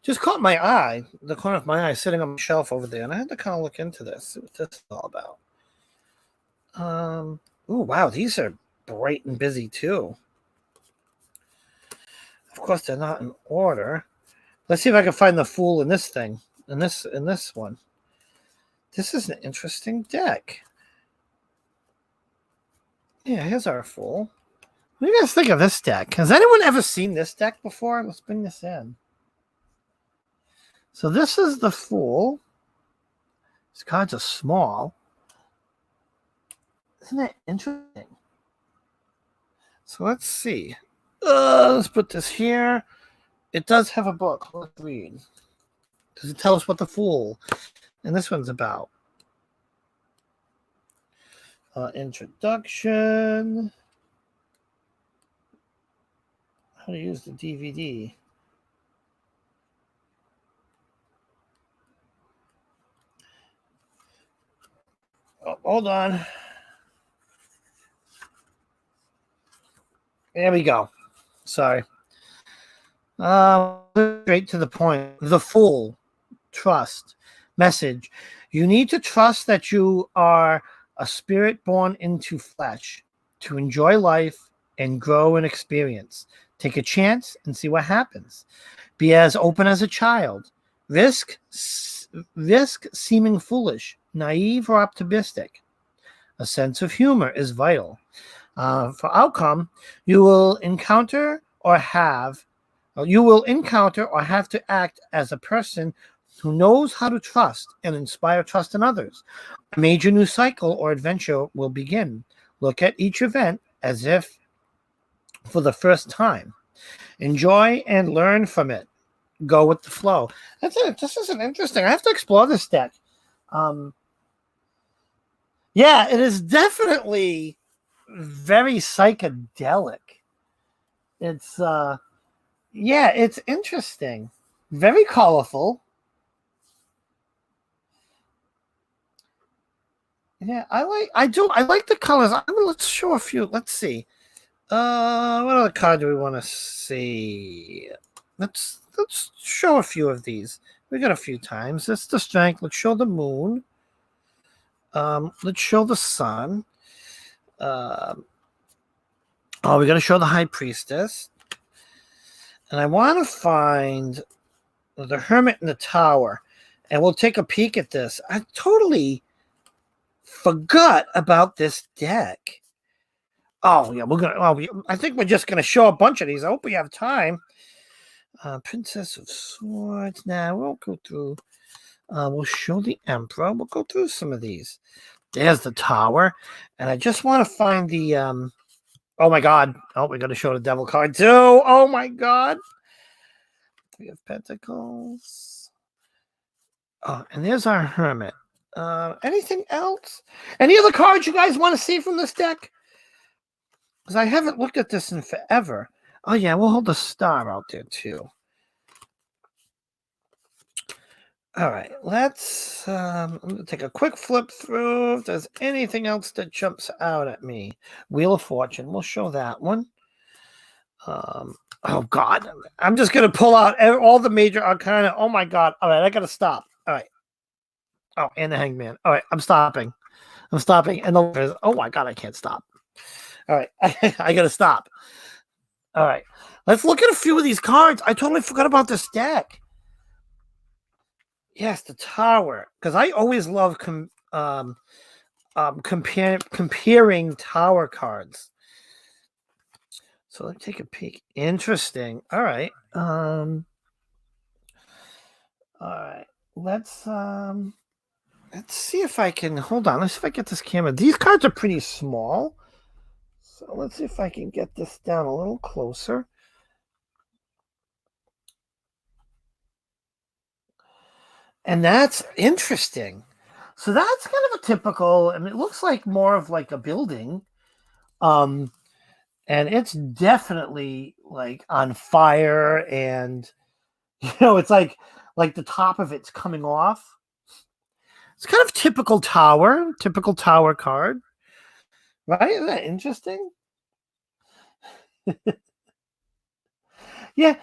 just caught my eye, the corner of my eye sitting on the shelf over there, and I had to kind of look into this, see what this is all about. Oh wow, these are bright and busy too. Of course, they're not in order. Let's see if I can find the Fool in this thing. In this one. This is an interesting deck. Yeah, here's our Fool. What do you guys think of this deck? Has anyone ever seen this deck before? Let's bring this in. So this is the Fool. These cards are small. Isn't that interesting? So let's see. Let's put this here. It does have a book. Let's read. Does it tell us what the Fool and this one's about? Introduction. How to use the DVD. Oh, hold on. There we go. Sorry. Straight to the point. The Fool. Trust. Message. You need to trust that you are a spirit born into flesh to enjoy life and grow in experience. Take a chance and see what happens. Be as open as a child. Risk seeming foolish, naive, or optimistic. A sense of humor is vital. For outcome, you will encounter or have to act as a person who knows how to trust and inspire trust in others. A major new cycle or adventure will begin. Look at each event as if for the first time. Enjoy and learn from it. Go with the flow. That's it. This is an interesting. I have to explore this deck. Yeah, it is definitely very psychedelic. It's yeah, it's interesting. Very colorful. Yeah, I like the colors. Let's show a few. Let's see. What other card do we want to see? Let's show a few of these. We got a few times. That's the strength. Let's show the moon. Let's show the sun. Oh, we got to show the high priestess. And I want to find the hermit in the tower. And we'll take a peek at this. I totally forgot about this deck. Oh, yeah, I think we're just going to show a bunch of these. I hope we have time. Princess of Swords. Now, we'll go through. We'll show the Emperor. We'll go through some of these. There's the tower. And I just want to find the... oh, my God. Oh, we're going to show the devil card, too. Oh, my God. We have Pentacles. Oh, and there's our Hermit. Anything else? Any other cards you guys want to see from this deck? Because I haven't looked at this in forever. Oh, yeah, we'll hold the star out there, too. All right, let's I'm going to take a quick flip through. If there's anything else that jumps out at me. Wheel of Fortune, we'll show that one. Oh, God. I'm just going to pull out all the major arcana. Oh, my God. All right, I got to stop. All right. Oh, and the Hangman. All right, I'm stopping. And oh, my God, I can't stop. All right, I got to stop. All right, let's look at a few of these cards. I totally forgot about this deck. Yes, the Tower. Because I always love comparing Tower cards. So let's take a peek. Interesting. All right. All right. Let's see if I can hold on. Let's see if I get this camera. These cards are pretty small. So let's see if I can get this down a little closer. And that's interesting. So that's kind of a typical, and it looks like more of like a building. And it's definitely like on fire, and it's like the top of it's coming off. It's kind of typical tower card. Right? Isn't that interesting? Yeah,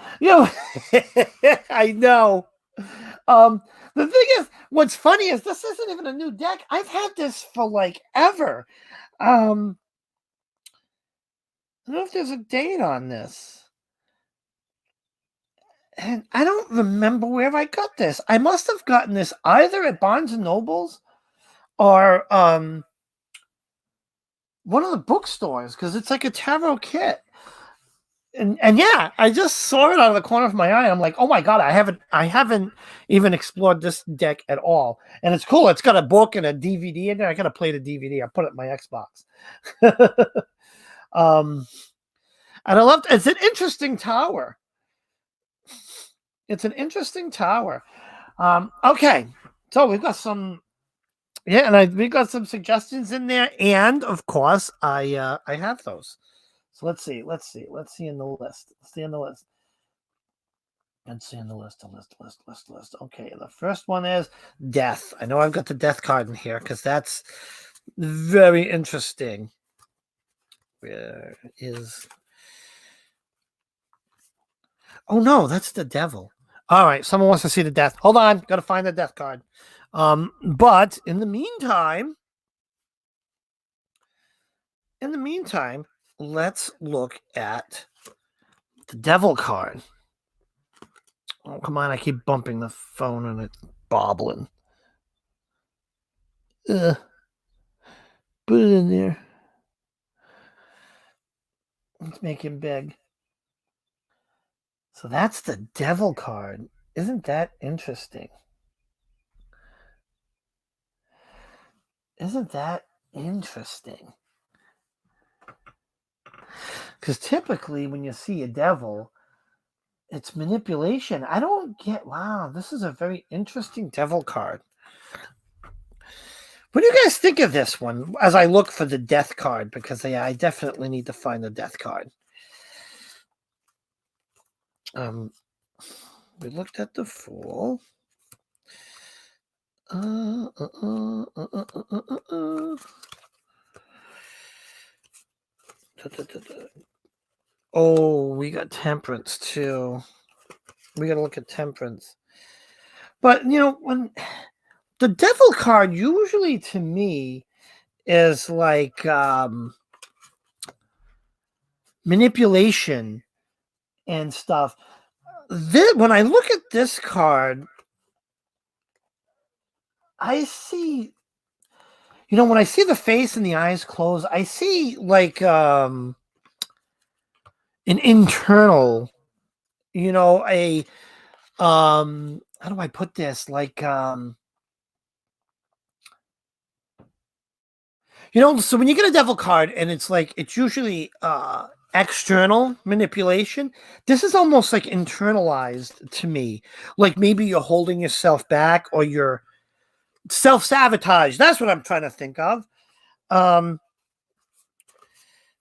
I know. The thing is, what's funny is this isn't even a new deck. I've had this for like ever. I don't know if there's a date on this. And I don't remember where I got this. I must have gotten this either at Barnes and Nobles or one of the bookstores, because it's like a tarot kit. And yeah, I just saw it out of the corner of my eye. I'm like, oh my God, I haven't even explored this deck at all. And it's cool. It's got a book and a DVD in there. I gotta play the DVD. I put it in my Xbox. And I loved it's an interesting tower. It's an interesting tower. Okay. So we've got some we got some suggestions in there, and of course I have those. So let's see in the list. Let's see in the list. List. Okay, the first one is death. I know I've got the death card in here because that's very interesting. Where is... Oh no, that's the devil. All right, someone wants to see the death. Hold on, got to find the death card. But in the meantime, let's look at the devil card. Oh, come on. I keep bumping the phone and it's bobbling. Put it in there. Let's make him big. So that's the devil card. Isn't that interesting? Isn't that interesting? Because typically when you see a devil, it's manipulation. I don't get. Wow, this is a very interesting devil card. What do you guys think of this one as I look for the death card? Because I definitely need to find the death card. We looked at the Fool. Oh, we got Temperance too. We got to look at Temperance. But when the Devil card usually to me is like manipulation and stuff. When I look at this card, I see, when I see the face and the eyes closed, I see like an internal, a how do I put this? Like so when you get a devil card and it's usually external manipulation, this is almost like internalized to me. Like maybe you're holding yourself back or you're self-sabotage. That's what I'm trying to think of.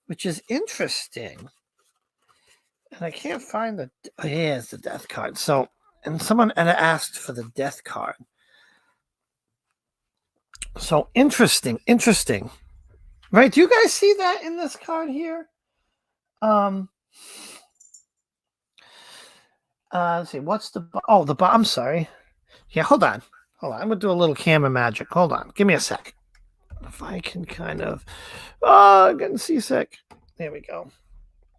Which is interesting. And I can't find here's the death card. So, and someone asked for the death card. So interesting. Right? Do you guys see that in this card here? Let's see. What's I'm sorry. Yeah, hold on. I'm gonna do a little camera magic. Hold on. Give me a sec. If I can kind of I'm getting seasick. There we go.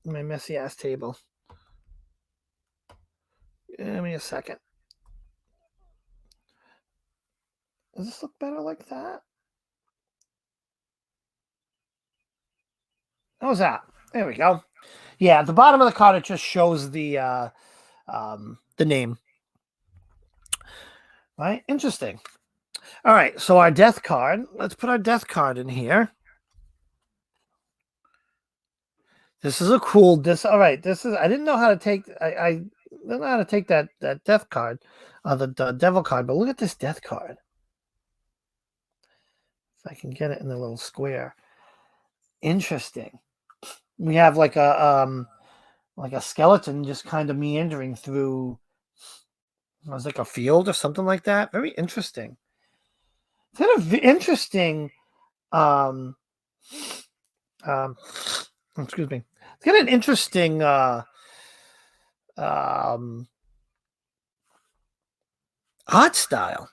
My messy ass table. Give me a second. Does this look better like that? How's that? There we go. Yeah, at the bottom of the card it just shows the name. Right? Interesting. All right, so our death card. Let's put our death card in here. This is a cool. All right. This is. I didn't know how to take. I don't know how to take that death card, the devil card. But look at this death card. If I can get it in the little square. Interesting. We have like a skeleton just kind of meandering through. It was like a field or something like that. Very interesting. It's kind of interesting. Excuse me. It's got an interesting art style.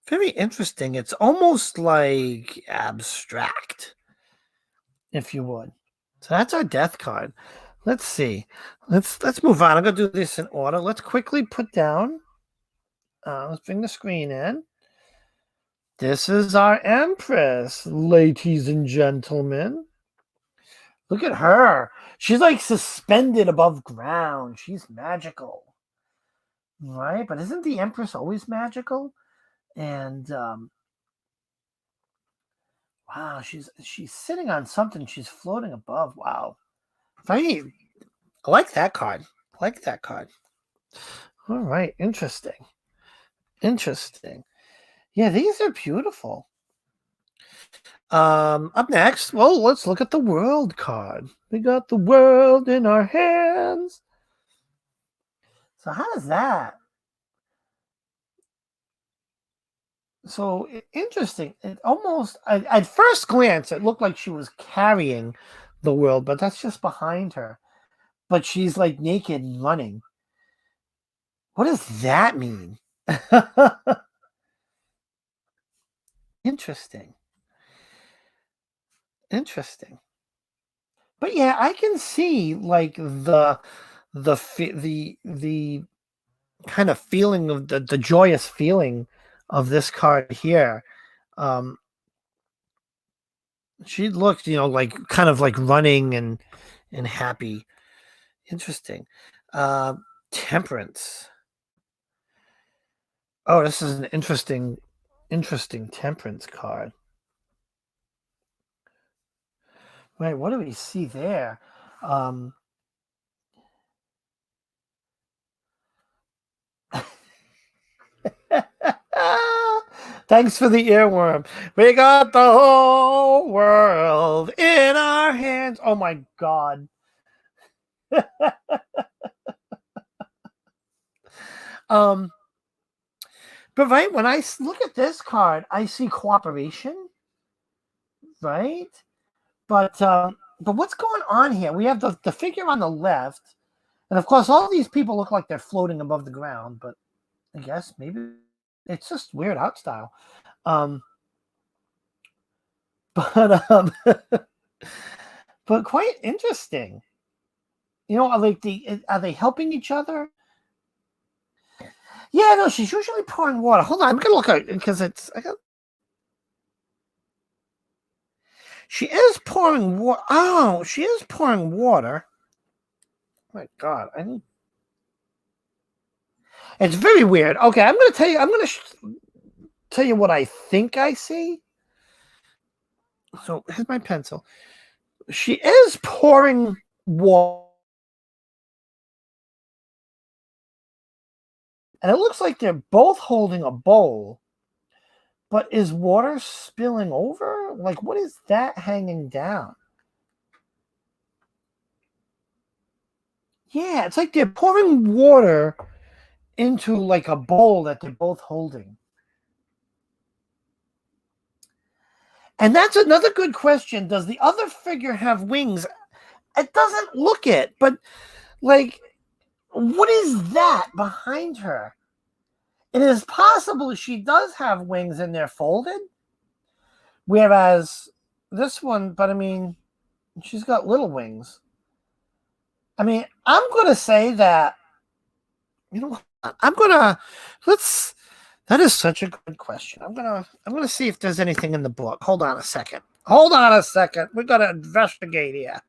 Very interesting. It's almost like abstract, if you would. So that's our death card. Let's see. Let's move on. I'm gonna do this in order. Let's quickly put down. Let's bring the screen in. This is our Empress, ladies and gentlemen. Look at her. She's like suspended above ground. She's magical. Right? But isn't the Empress always magical? And wow, she's sitting on something. She's floating above. Wow. I like that card. All right. Interesting. Yeah, these are beautiful. Up next, well, let's look at the world card. We got the world in our hands. So how does that? So interesting. It almost, at first glance, it looked like she was carrying the world, but that's just behind her. But she's like naked and running. What does that mean? Interesting. But yeah, I can see like the kind of feeling of the joyous feeling of this card here. She looked, like kind of like running and happy. Interesting. Temperance. Oh, this is an interesting temperance card. Wait, what do we see there? Um, Thanks for the earworm. We got the whole world in our hands. Oh my God. um, but right when I look at this card, I see cooperation, right? But what's going on here? We have the figure on the left, and of course, all these people look like they're floating above the ground. But I guess maybe it's just weird art style. Um, but but quite interesting. You know, are they helping each other? Yeah, no, she's usually pouring water. Hold on, I'm gonna look at it because she is pouring water. Oh, she is pouring water. Oh my God, it's very weird. Okay, I'm gonna tell you. I'm gonna tell you what I think I see. So here's my pencil. She is pouring water, and it looks like they're both holding a bowl. But is water spilling over? Like, what is that hanging down? Yeah, it's like they're pouring water into like a bowl that they're both holding. And that's another good question. Does the other figure have wings? It doesn't look it, but like, what is that behind her? It is possible she does have wings and they're folded. Whereas this one, but I mean, she's got little wings. I mean, I'm going to say that, you know, I'm going to, let's, that is such a good question. I'm going to see if there's anything in the book. Hold on a second. We got to investigate here.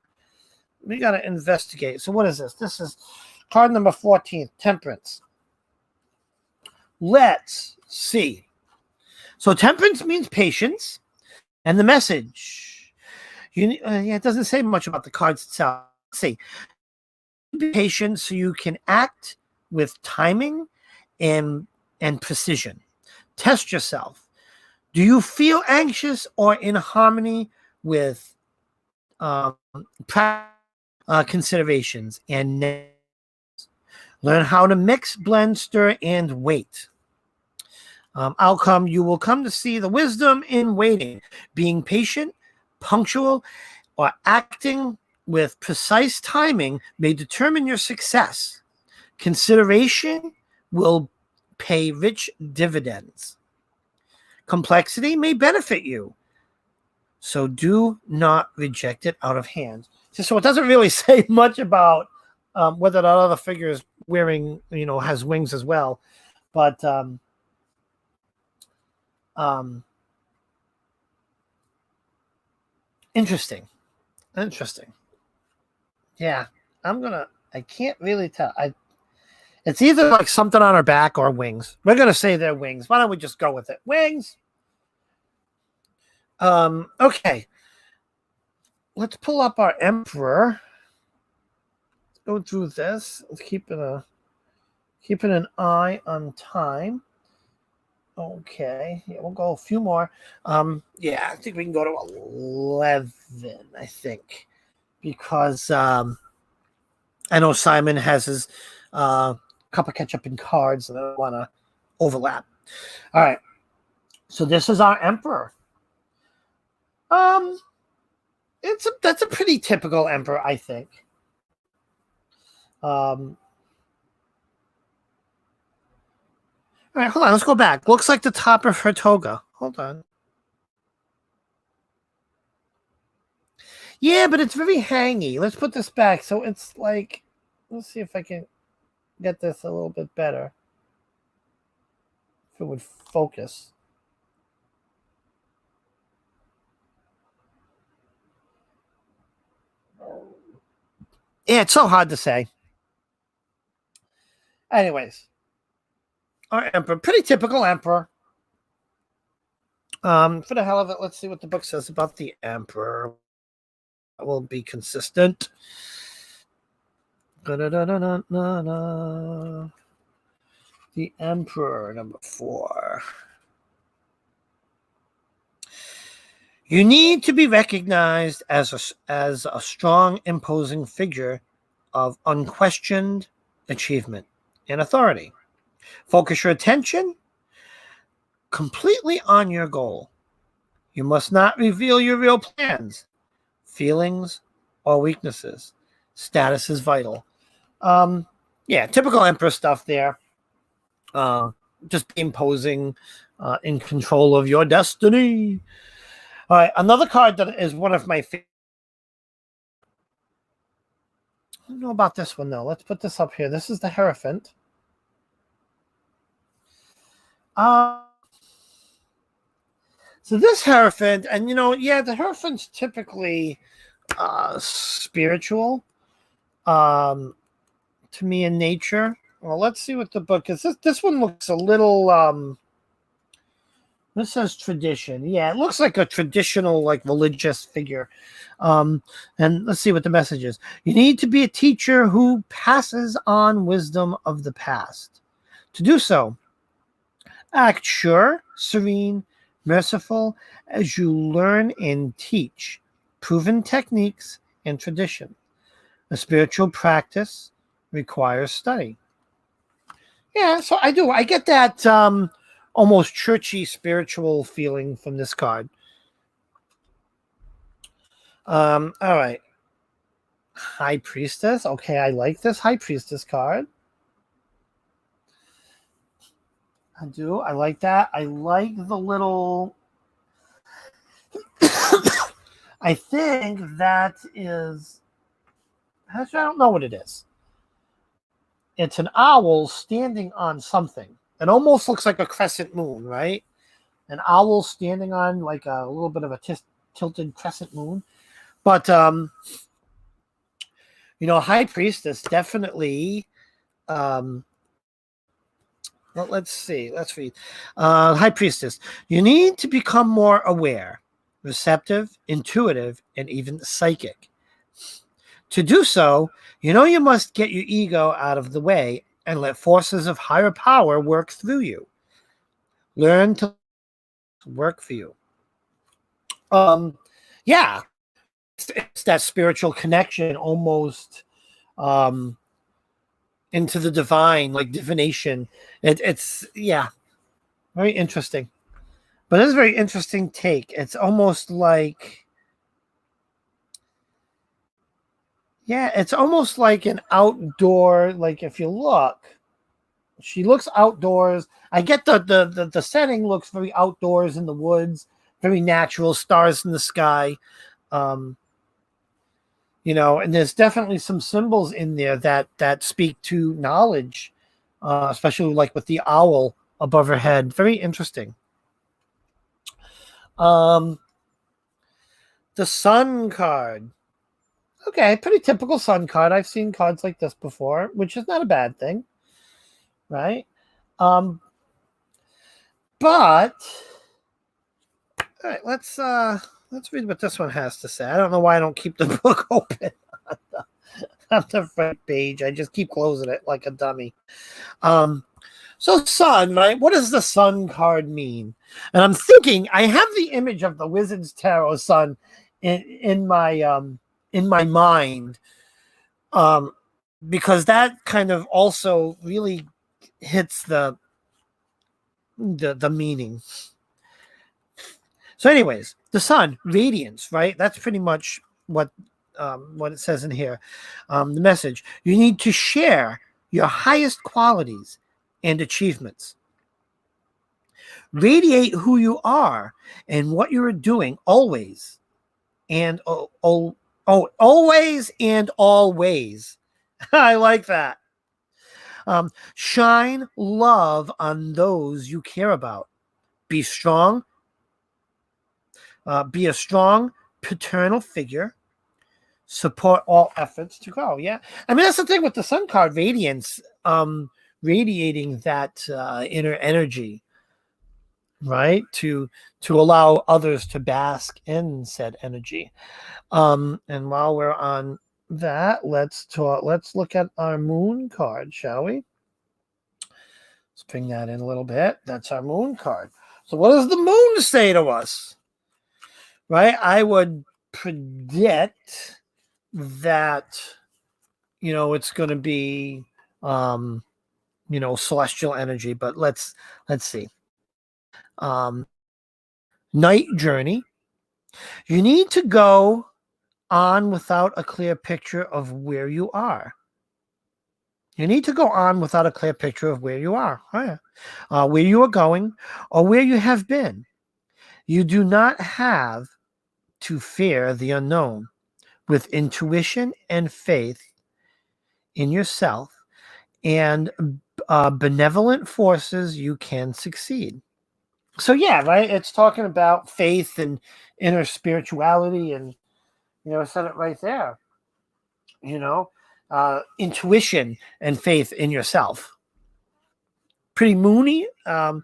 We got to investigate. So what is this? This is card number 14, Temperance. Let's see. So temperance means patience, and the message. It doesn't say much about the cards itself. Let's see. Be patient so you can act with timing and precision. Test yourself. Do you feel anxious or in harmony with considerations and learn how to mix, blend, stir, and wait. Outcome, you will come to see the wisdom in waiting, being patient, punctual, or acting with precise timing may determine your success. Consideration will pay rich dividends. Complexity may benefit you, so do not reject it out of hand. So it doesn't really say much about whether that other figure is wearing, has wings as well. But interesting. Yeah, I can't really tell. It's either like something on her back or wings. We're gonna say they're wings. Why don't we just go with it? Wings. Okay. Let's pull up our emperor. Let's go through this. Let's keeping an eye on time. Okay, yeah, we'll go a few more. Yeah, I think we can go to 11. I think because I know Simon has his cup of ketchup and cards, and I don't want to overlap. All right, so this is our emperor. That's a pretty typical emperor, I think. All right, hold on. Let's go back. Looks like the top of her toga. Hold on. Yeah, but it's very hangy. Let's put this back. So it's like, let's see if I can get this a little bit better. If it would focus. Yeah, it's so hard to say. Anyways, our emperor, pretty typical emperor. For the hell of it, let's see what the book says about the emperor. will be consistent. Da-da-da-da-da-da. The Emperor, number 4. You need to be recognized as a strong, imposing figure of unquestioned achievement and authority. Focus your attention completely on your goal. You must not reveal your real plans, feelings, or weaknesses. Status is vital. Yeah, typical Emperor stuff there. Just be imposing, in control of your destiny. All right, another card that is one of my favorite. I don't know about this one, though. Let's put this up here. This is the Hierophant. So this Hierophant, and the Hierophant's typically spiritual to me in nature. Well, let's see what the book is. This one looks a little this says tradition. Yeah, it looks like a traditional, like, religious figure. And let's see what the message is. You need to be a teacher who passes on wisdom of the past. To do so, act sure, serene, merciful as you learn and teach proven techniques and tradition. A spiritual practice requires study. Yeah, so I do. I get that almost churchy spiritual feeling from this card. All right. High Priestess. Okay, I like this High Priestess card. I do. I like that. I like the little... I think that is... Actually, I don't know what it is. It's an owl standing on something. It almost looks like a crescent moon, right? An owl standing on like a little bit of a tilted crescent moon. But, High Priestess definitely... well, let's see. Let's read. High Priestess, you need to become more aware, receptive, intuitive, and even psychic. To do so, you must get your ego out of the way and let forces of higher power work through you. Learn to work for you. Yeah, it's that spiritual connection, almost into the divine, like divination. It's very interesting. But it's a very interesting take. It's almost like... Yeah, it's almost like an outdoor, like if you look, she looks outdoors. I get the setting looks very outdoors in the woods, very natural, stars in the sky. And there's definitely some symbols in there that speak to knowledge, especially like with the owl above her head. Very interesting. The Sun card. Okay, pretty typical Sun card. I've seen cards like this before, which is not a bad thing, right? But all right, let's read what this one has to say. I don't know why I don't keep the book open on the front page. I just keep closing it like a dummy. So Sun, right? What does the Sun card mean? And I'm thinking I have the image of the Wizard's Tarot Sun in my mind, because that kind of also really hits the meaning. So anyways, the sun, radiance, right? That's pretty much what it says in here. The message: you need to share your highest qualities and achievements. Radiate who you are and what you are doing always, and always and always. I like that. Shine love on those you care about. Be strong. Be a strong paternal figure. Support all efforts to grow. Yeah. I mean, that's the thing with the Sun card, radiance, radiating that inner energy. right? To allow others to bask in said energy. And while we're on that, let's look at our moon card, shall we? Let's bring that in a little bit. That's our moon card. So what does the moon say to us? Right? I would predict that, it's going to be, celestial energy, but let's see. Night journey. You need to go on without a clear picture of where you are. You need to go on without a clear picture of where you are, where you are going, or where you have been. You do not have to fear the unknown. With intuition and faith in yourself and benevolent forces, you can succeed. So yeah, right. It's talking about faith and inner spirituality, and I said it right there. Intuition and faith in yourself. Pretty moony, and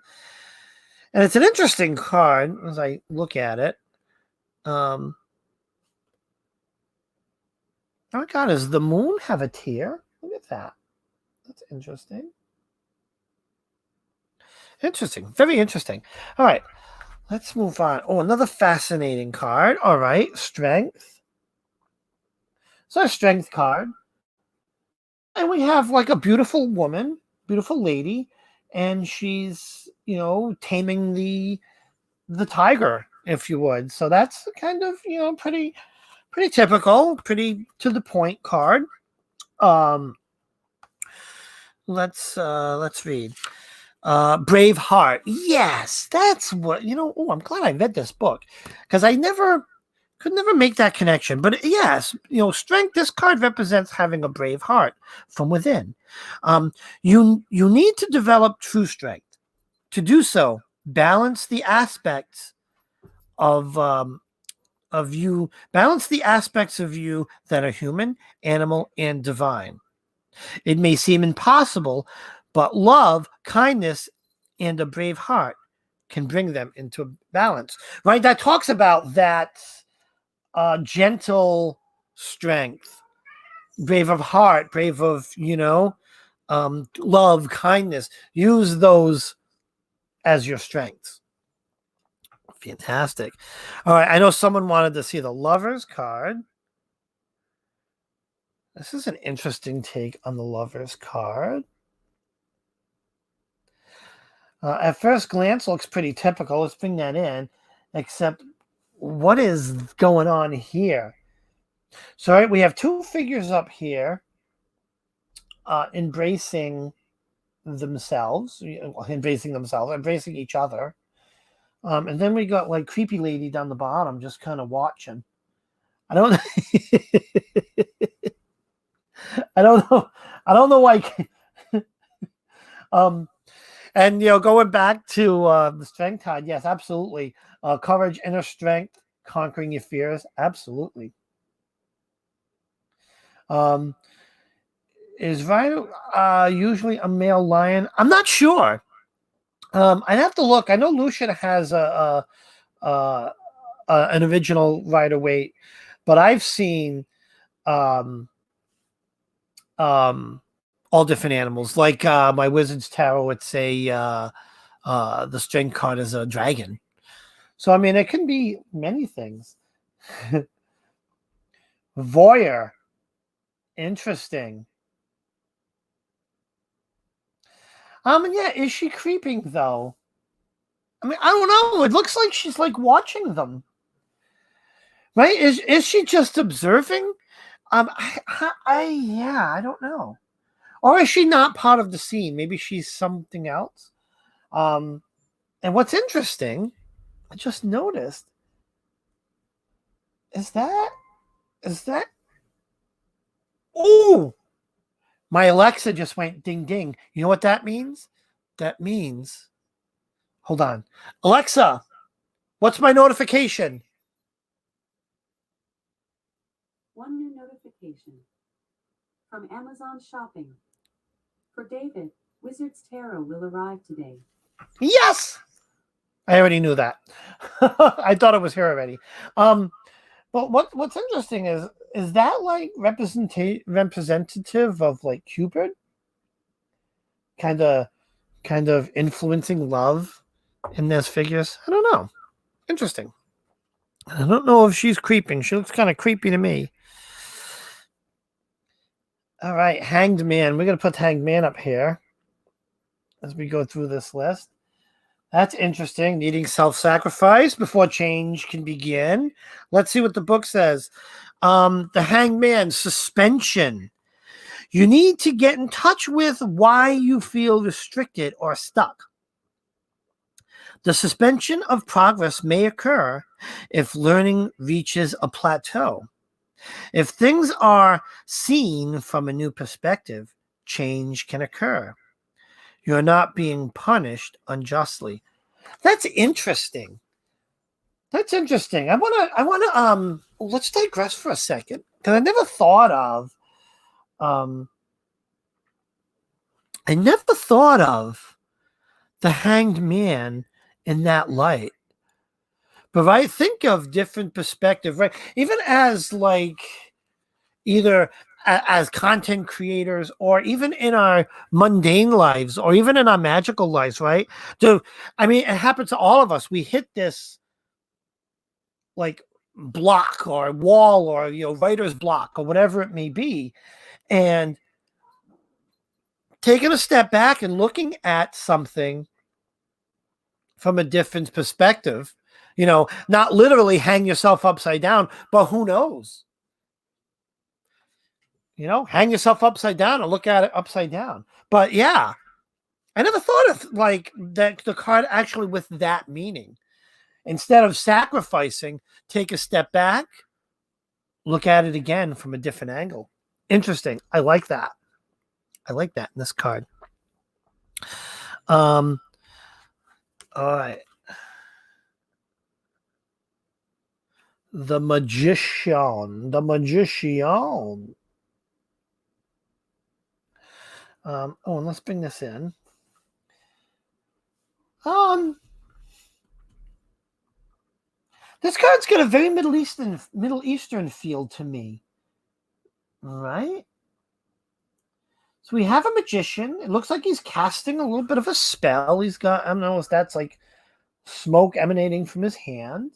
it's an interesting card as I look at it. Oh my God, does the moon have a tear? Look at that. That's interesting. Interesting. Very interesting. All right. Let's move on. Oh, another fascinating card. All right. Strength. So a strength card. And we have like a beautiful woman, beautiful lady, and she's, taming the tiger, if you would. So that's kind of, pretty typical, pretty to the point card. Let's read. Brave Heart. Yes, that's what, oh, I'm glad I read this book because I could never make that connection. But yes, strength, this card represents having a brave heart from within. You need to develop true strength. To do so, balance the aspects of you, balance the aspects of you that are human, animal, and divine. It may seem impossible, but love, kindness, and a brave heart can bring them into balance. Right? That talks about that gentle strength, brave of heart, brave of, love, kindness. Use those as your strengths. Fantastic. All right. I know someone wanted to see the Lovers card. This is an interesting take on the Lovers card. At first glance, looks pretty typical. Let's bring that in. Except, what is going on here? So, right, we have two figures up here embracing themselves, embracing each other. And then we got like creepy lady down the bottom just kind of watching. I don't I don't know. I don't know why. And going back to the strength card, yes, absolutely. Courage, inner strength, conquering your fears, absolutely. Is Rhino usually a male lion? I'm not sure. I'd have to look. I know Lucian has an original Rider-Waite, but I've seen all different animals. Like my Wizard's Tarot would say the strength card is a dragon. So, I mean, it can be many things. Voyeur. Interesting. And yeah, is she creeping though? I mean, I don't know. It looks like she's like watching them. Right? Is she just observing? I don't know. Or is she not part of the scene? Maybe she's something else. And what's interesting, I just noticed, is that oh, my Alexa just went ding ding. You know what that means? That means, hold on. Alexa, what's my notification? One new notification from Amazon Shopping. For David, Wizard's Tarot will arrive today. Yes! I already knew that. I thought it was here already. Um, but what's interesting is that like representative of like Cupid, kind of kind of influencing love in those figures. I don't know. Interesting. I don't know if she's creeping. She looks kind of creepy to me. All right, Hanged Man. We're gonna put Hanged Man up here as we go through this list. That's interesting. Needing self-sacrifice before change can begin. Let's see what the book says. The Hanged Man, suspension. You need to get in touch with why you feel restricted or stuck. The suspension of progress may occur if learning reaches a plateau. If things are seen from a new perspective, change can occur. You're not being punished unjustly. That's interesting. That's interesting. Let's digress for a second, because I never thought of the Hanged Man in that light. But I think of different perspective, right? Even as like either as content creators or even in our mundane lives or even in our magical lives, right? I mean, it happens to all of us. We hit this like block or wall or writer's block or whatever it may be, and taking a step back and looking at something from a different perspective, not literally hang yourself upside down, but who knows? Hang yourself upside down and look at it upside down. But yeah, I never thought of like that the card actually with that meaning. Instead of sacrificing, take a step back, look at it again from a different angle. Interesting. I like that. I like that in this card. All right. The Magician. The Magician. And let's bring this in. This card's got a very Middle Eastern feel to me. All right. So we have a magician. It looks like he's casting a little bit of a spell. He's got, I don't know if that's like smoke emanating from his hand.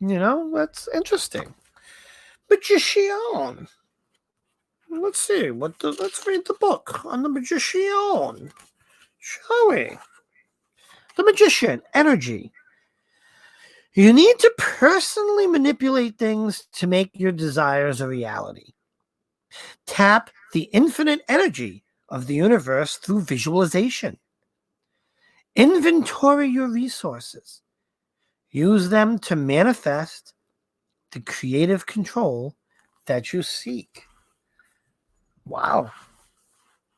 That's interesting. Magician. Let's see. Let's read the book on the Magician. Shall we? The Magician, energy. You need to personally manipulate things to make your desires a reality. Tap the infinite energy of the universe through visualization. Inventory your resources. Use them to manifest the creative control that you seek. Wow.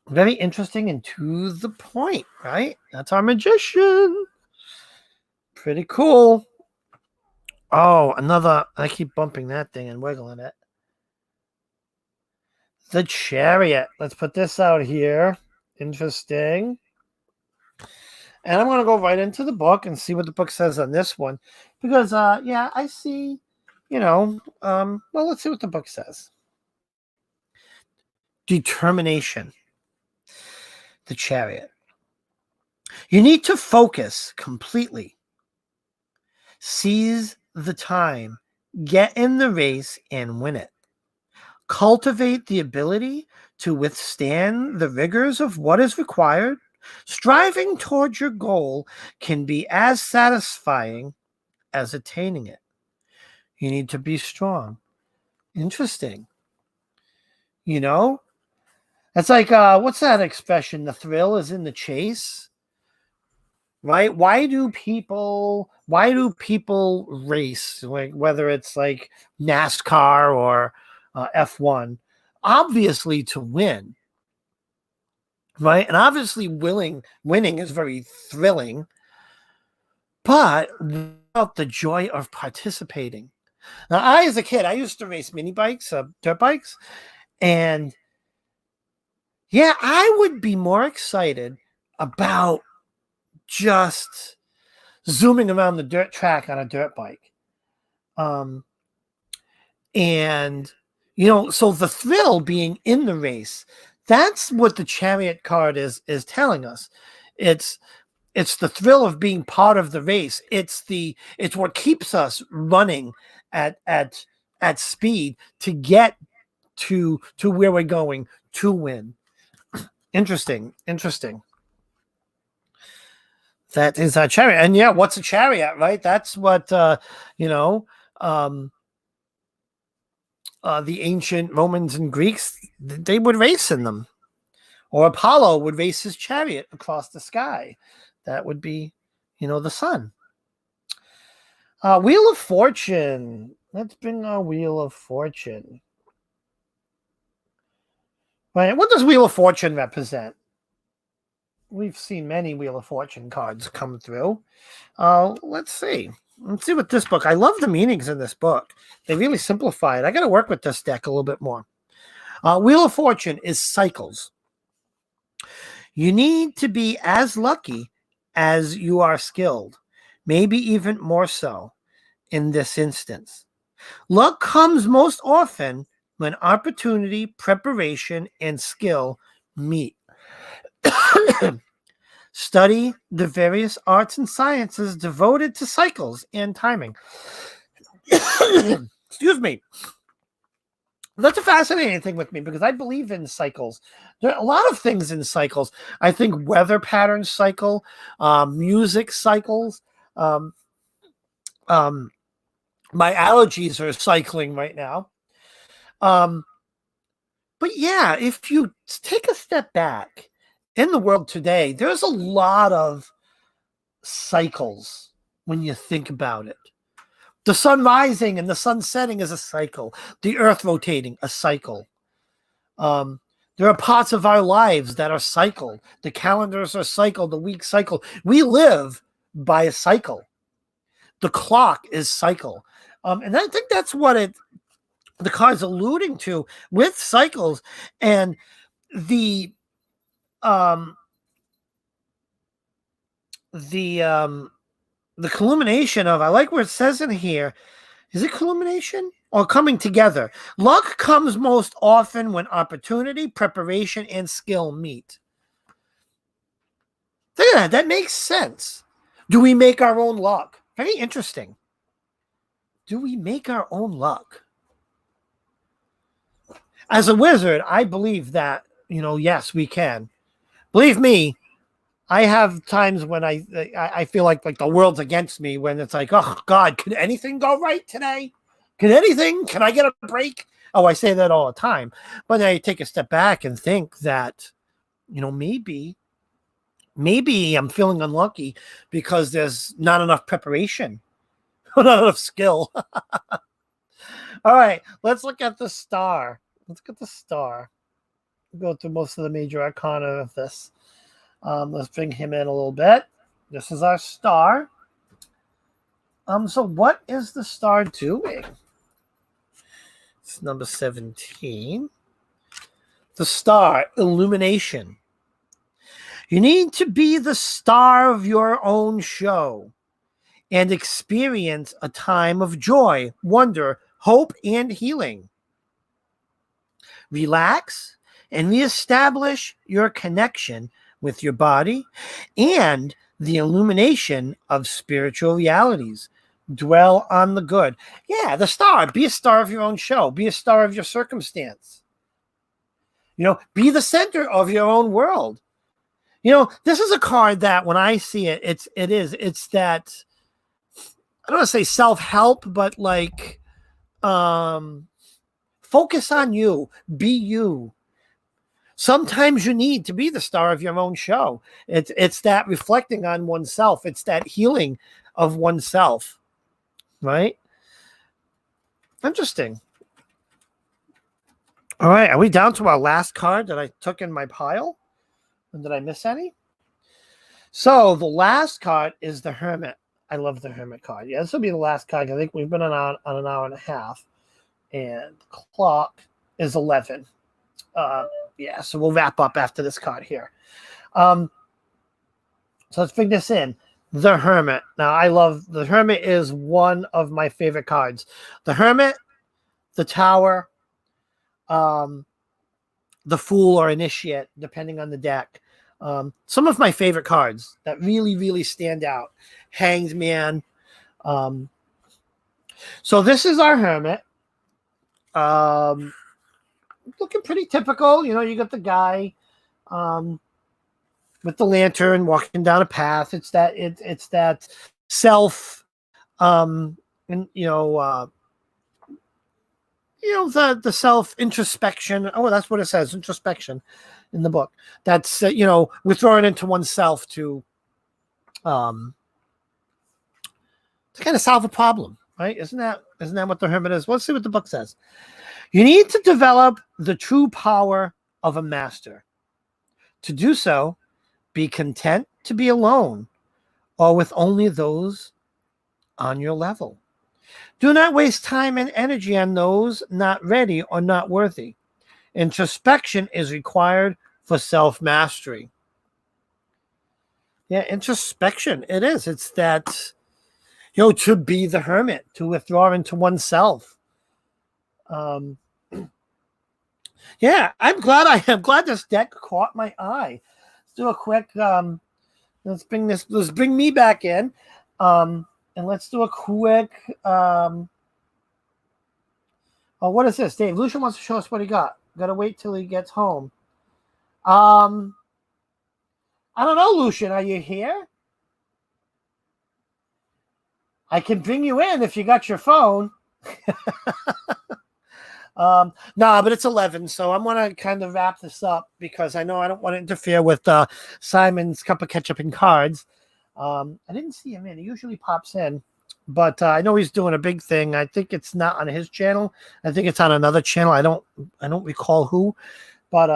Very interesting and to the point, right? That's our magician. Pretty cool. Oh, I keep bumping that thing and wiggling it. The Chariot. Let's put this out here. Interesting. And I'm going to go right into the book and see what the book says on this one. Because, I see, let's see what the book says. Determination. The Chariot. You need to focus completely. Seize the time. Get in the race and win it. Cultivate the ability to withstand the rigors of what is required. Striving towards your goal can be as satisfying as attaining it. You need to be strong. Interesting. It's like, what's that expression? The thrill is in the chase, right? Why do people race? Like whether it's like NASCAR or F1, obviously to win, right? And obviously winning is very thrilling, but without the joy of participating. Now, as a kid, I used to race mini bikes, dirt bikes, and yeah, I would be more excited about just zooming around the dirt track on a dirt bike. And, so the thrill being in the race, that's what the chariot card is telling us. It's the thrill of being part of the race. It's what keeps us running at speed to get to where we're going to win. Interesting. That is a chariot. And yeah, what's a chariot, right? That's what the ancient Romans and Greeks, they would race in them. Or Apollo would race his chariot across the sky. That would be, the sun. Wheel of Fortune. Let's bring our Wheel of Fortune. Right. What does Wheel of Fortune represent? We've seen many Wheel of Fortune cards come through. Let's see. Let's see what this book. I love the meanings in this book. They really simplify it. I got to work with this deck a little bit more. Wheel of Fortune is cycles. You need to be as lucky as you are skilled, maybe even more so in this instance. Luck comes most often when opportunity, preparation, and skill meet. Study the various arts and sciences devoted to cycles and timing. Excuse me. That's a fascinating thing with me because I believe in cycles. There are a lot of things in cycles. I think weather patterns cycle, music cycles. My allergies are cycling right now. But yeah, if you take a step back in the world today, there's a lot of cycles when you think about it. The sun rising and the sun setting is a cycle. The earth rotating, a cycle. There are parts of our lives that are cycled. The calendars are cycled, the weeks cycle. We live by a cycle. The clock is cycle. And I think that's what the card's alluding to with cycles and the culmination of, I like where it says in here, is it culmination or coming together? Luck comes most often when opportunity, preparation, and skill meet. Think of that. That makes sense. Do we make our own luck? Very interesting. Do we make our own luck? As a wizard, I believe that, yes, we can. Believe me, I have times when I feel like the world's against me, when it's like, oh God, could anything go right today? Can I get a break? Oh, I say that all the time. But then I take a step back and think that, maybe I'm feeling unlucky because there's not enough preparation, not enough skill. All right, let's look at the star. Let's get the star. We'll go through most of the major arcana of this. Let's bring him in a little bit. This is our star. So what is the star doing? It's number 17. The star, illumination. You need to be the star of your own show and experience a time of joy, wonder, hope, and healing. Relax and reestablish your connection with your body and the illumination of spiritual realities. Dwell on the good. Yeah, the star. Be a star of your own show. Be a star of your circumstance. Be the center of your own world. This is a card that when I see it, it's that, I don't want to say self-help, but focus on you. Be you. Sometimes you need to be the star of your own show. It's that reflecting on oneself. It's that healing of oneself, right? Interesting. All right, are we down to our last card that I took in my pile? And did I miss any? So the last card is the Hermit. I love the Hermit card. Yeah, this will be the last card. I think we've been on an hour and a half. And the clock is 11. So we'll wrap up after this card here. So let's bring this in. The Hermit. Now, I love the Hermit is one of my favorite cards. The Hermit, the Tower, the Fool or Initiate, depending on the deck. Some of my favorite cards that really, really stand out. Hanged Man. So this is our Hermit. Looking pretty typical. You know, you got the guy with the lantern walking down a path. It's that self, and the self introspection. Oh, that's what it says, introspection, in the book. That's withdrawing into oneself to kind of solve a problem, right? Isn't that what the Hermit is? Let's see what the book says. You need to develop the true power of a master. To do so, be content to be alone or with only those on your level. Do not waste time and energy on those not ready or not worthy. Introspection is required for self-mastery. Yeah, introspection. It is. It's that, to be the hermit, to withdraw into oneself. Yeah, I'm glad this deck caught my eye. Let's do a quick let's bring me back in. And let's do a quick what is this? Dave Lucian wants to show us what he got. Gotta wait till he gets home. I don't know, Lucian, are you here? I can bring you in if you got your phone. But it's 11, so I'm going to kind of wrap this up because I know I don't want to interfere with Simon's cup of ketchup and cards. I didn't see him in. He usually pops in, but I know he's doing a big thing. I think it's not on his channel. I think it's on another channel. I don't recall who, but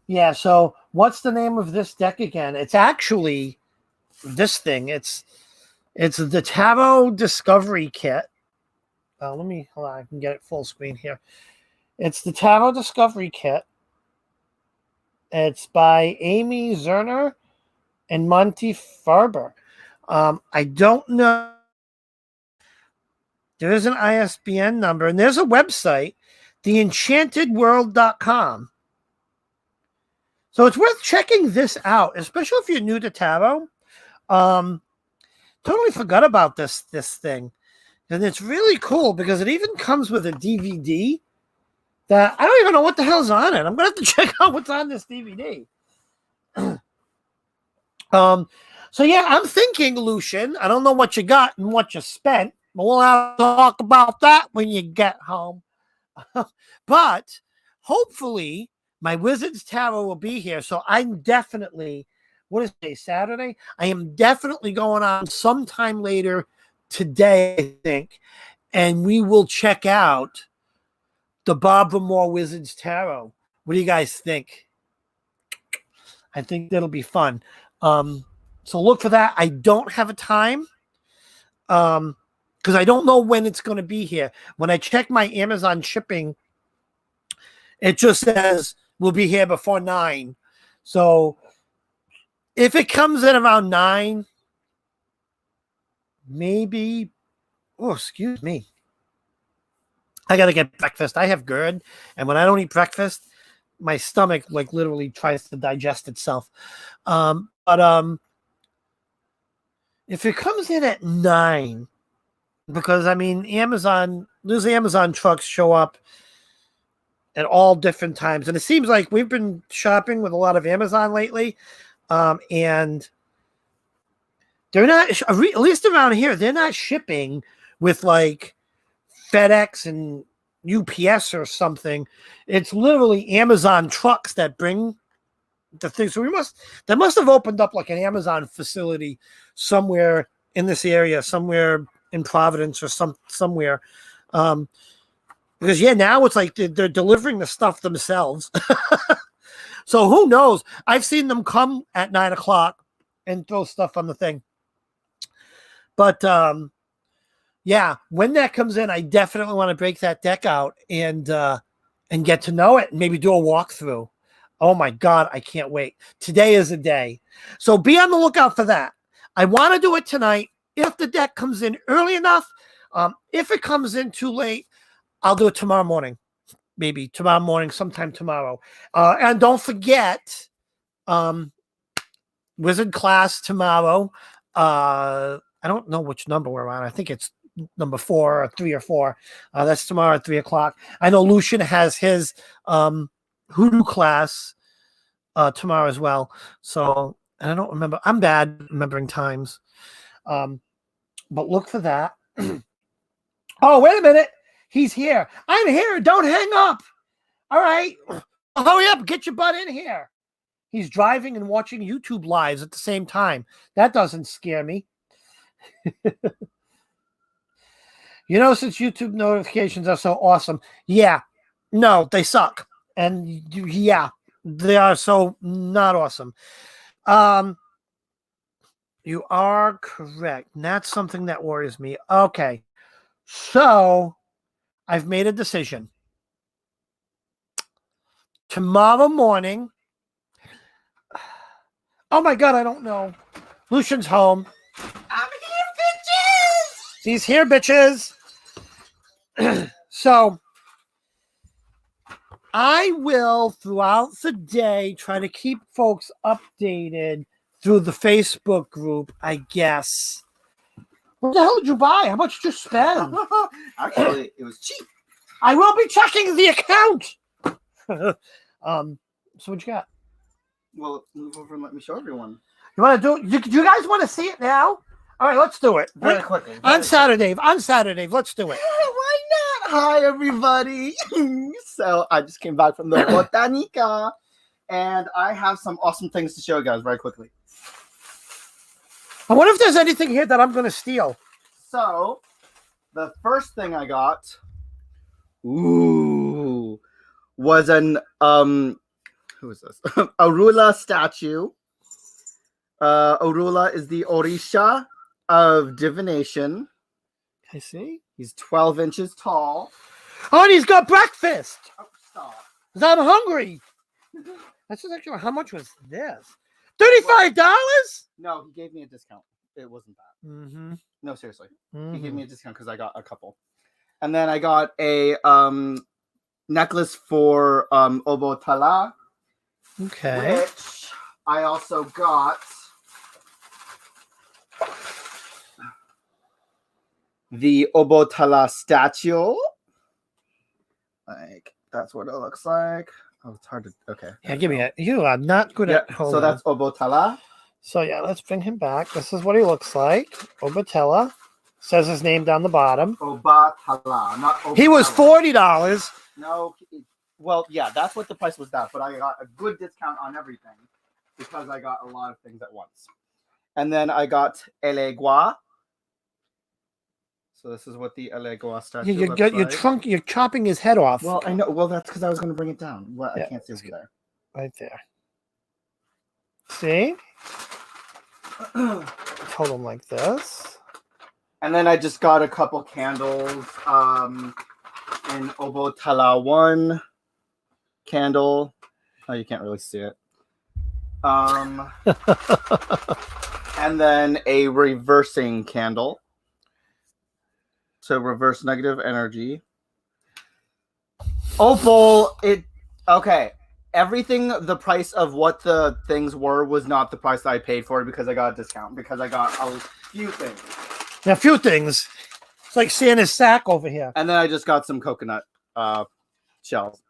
yeah. So what's the name of this deck again? It's actually this thing. It's the Tarot Discovery Kit. Hold on, I can get it full screen here. It's the Tarot Discovery Kit. It's by Amy Zerner and Monty Farber. I don't know. There is an ISBN number, and there's a website, theenchantedworld.com. So it's worth checking this out, especially if you're new to tarot. Totally forgot about this thing. And it's really cool because it even comes with a DVD that I don't even know what the hell's on it. I'm going to have to check out what's on this DVD. So yeah, I'm thinking, Lucian, I don't know what you got and what you spent, but we'll have to talk about that when you get home. But hopefully my Wizard's Tarot will be here. So I'm definitely, what is it, Saturday? I am definitely going on sometime later today, I think, and we will check out the Barbara Moore Wizard's Tarot. What do you guys think? I think that'll be fun. So look for that. I don't have a time because I don't know when it's going to be here. When I check my Amazon shipping, it just says we'll be here before 9. So if it comes in around 9, maybe, excuse me. I got to get breakfast. I have GERD, and when I don't eat breakfast, my stomach literally tries to digest itself. But if it comes in at 9, because those Amazon trucks show up at all different times, and it seems like we've been shopping with a lot of Amazon lately, and they're not, at least around here, they're not shipping with FedEx and UPS or something. It's literally Amazon trucks that bring the thing. So they must have opened up an Amazon facility somewhere in this area, somewhere in Providence or somewhere. Because now it's they're delivering the stuff themselves. So who knows? I've seen them come at 9:00 and throw stuff on the thing. But yeah, when that comes in, I definitely want to break that deck out and get to know it and maybe do a walkthrough. Oh my God, I can't wait. Today is the day. So be on the lookout for that. I want to do it tonight. If the deck comes in early enough, if it comes in too late, I'll do it tomorrow morning. Maybe tomorrow morning, sometime tomorrow. And don't forget, Wizard class tomorrow. I don't know which number we're on. I think it's number 4 or 3 or 4. That's tomorrow at 3:00. I know Lucian has his hoodoo class tomorrow as well. So I don't remember. I'm bad remembering times. But look for that. Oh, wait a minute. He's here. I'm here. Don't hang up. All right. Hurry up. Get your butt in here. He's driving and watching YouTube lives at the same time. That doesn't scare me. You know, since YouTube notifications are so awesome. Yeah. No, they suck. And yeah, they are so not awesome. You are correct. And that's something that worries me. Okay. So I've made a decision. Tomorrow morning. Oh my God, I don't know. Lucian's home. I'm here, bitches! He's here, bitches. So I will, throughout the day, try to keep folks updated through the Facebook group, I guess. What the hell did you buy? How much did you spend? Actually, it was cheap. I will be checking the account. So what you got? Well, move over and let me show everyone. You want to do it? You guys want to see it now? All right, let's do it. Very quickly. On Saturday, let's do it. Why not? Hi, everybody. So I just came back from the Botanica, and I have some awesome things to show you guys very quickly. I wonder if there's anything here that I'm going to steal. So the first thing I got, was an who is this? Arula statue. Arula is the Orisha of divination. I see. He's 12 inches tall. Oh, and he's got breakfast. Oh, stop. 'Cause I'm hungry. That's actually, how much was this? $35? No, he gave me a discount. It wasn't that. Mm-hmm. No, seriously. Mm-hmm. He gave me a discount because I got a couple. And then I got a necklace for Obotala. Okay. Which I also got the Obotala statue. Like, that's what it looks like. Oh, it's hard to. Okay. Yeah, give me it. You are not good at. So that's Obotala. So yeah, let's bring him back. This is what he looks like. Obatella. Says his name down the bottom. Obatala, not Obatala. He was $40. No, well, yeah, that's what the price was that, but I got a good discount on everything because I got a lot of things at once. And then I got Elegua. So this is what the Elegua statue looks like. You're chopping his head off. Well, I know. Well, that's because I was going to bring it down. Well, Yeah, I can't see over there. right there. See? Hold him like this. And then I just got a couple candles in Obotala 1 candle. Oh, you can't really see it. And then a reversing candle to reverse negative energy. Opal, okay. Everything, the price of what the things were was not the price that I paid for it because I got a discount, because I got a few things. Yeah, a few things. It's like Santa's sack over here. And then I just got some coconut shells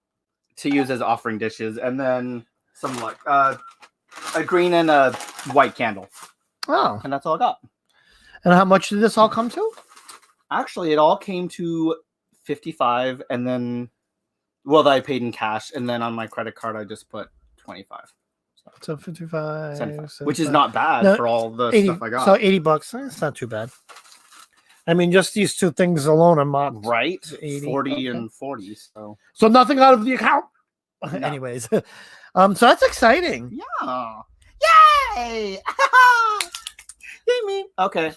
to use as offering dishes, and then some like a green and a white candle. Oh. And that's all I got. And how much did this all come to? Actually, it all came to $55, and then, well, that I paid in cash, and then on my credit card, I just put $25. So 55, 75, which is not bad for all the 80, stuff I got. So $80. That's not too bad. I mean, just these two things alone are marked. Right? 80. 40 Okay. and 40. So nothing out of the account. No. Anyways. So that's exciting. Yeah. Yay! Yay me. Okay.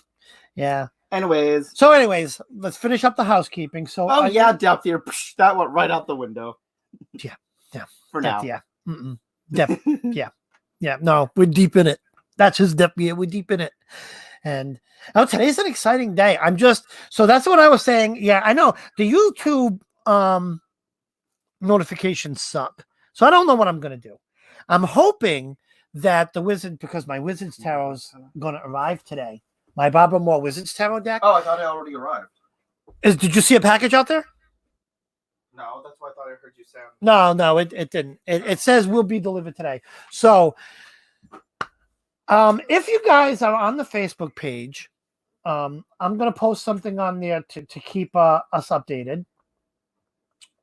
Yeah. Anyways. So let's finish up the housekeeping. So Oh, yeah, depth here. That went right out the window. Yeah. For now. Yeah. Mm-mm. Yeah. No, we're deep in it. That's his depth. Yeah, we're deep in it. And today's an exciting day. So that's what I was saying. Yeah, I know the YouTube notifications suck. So I don't know what I'm going to do. I'm hoping that because my Wizard's Tarot's going to arrive today. My Barbara Moore Wizard's Tarot deck. Oh, I thought it already arrived. Did you see a package out there? No, that's why I thought I heard you say. No, it didn't. It says will be delivered today. So if you guys are on the Facebook page, I'm going to post something on there to keep us updated.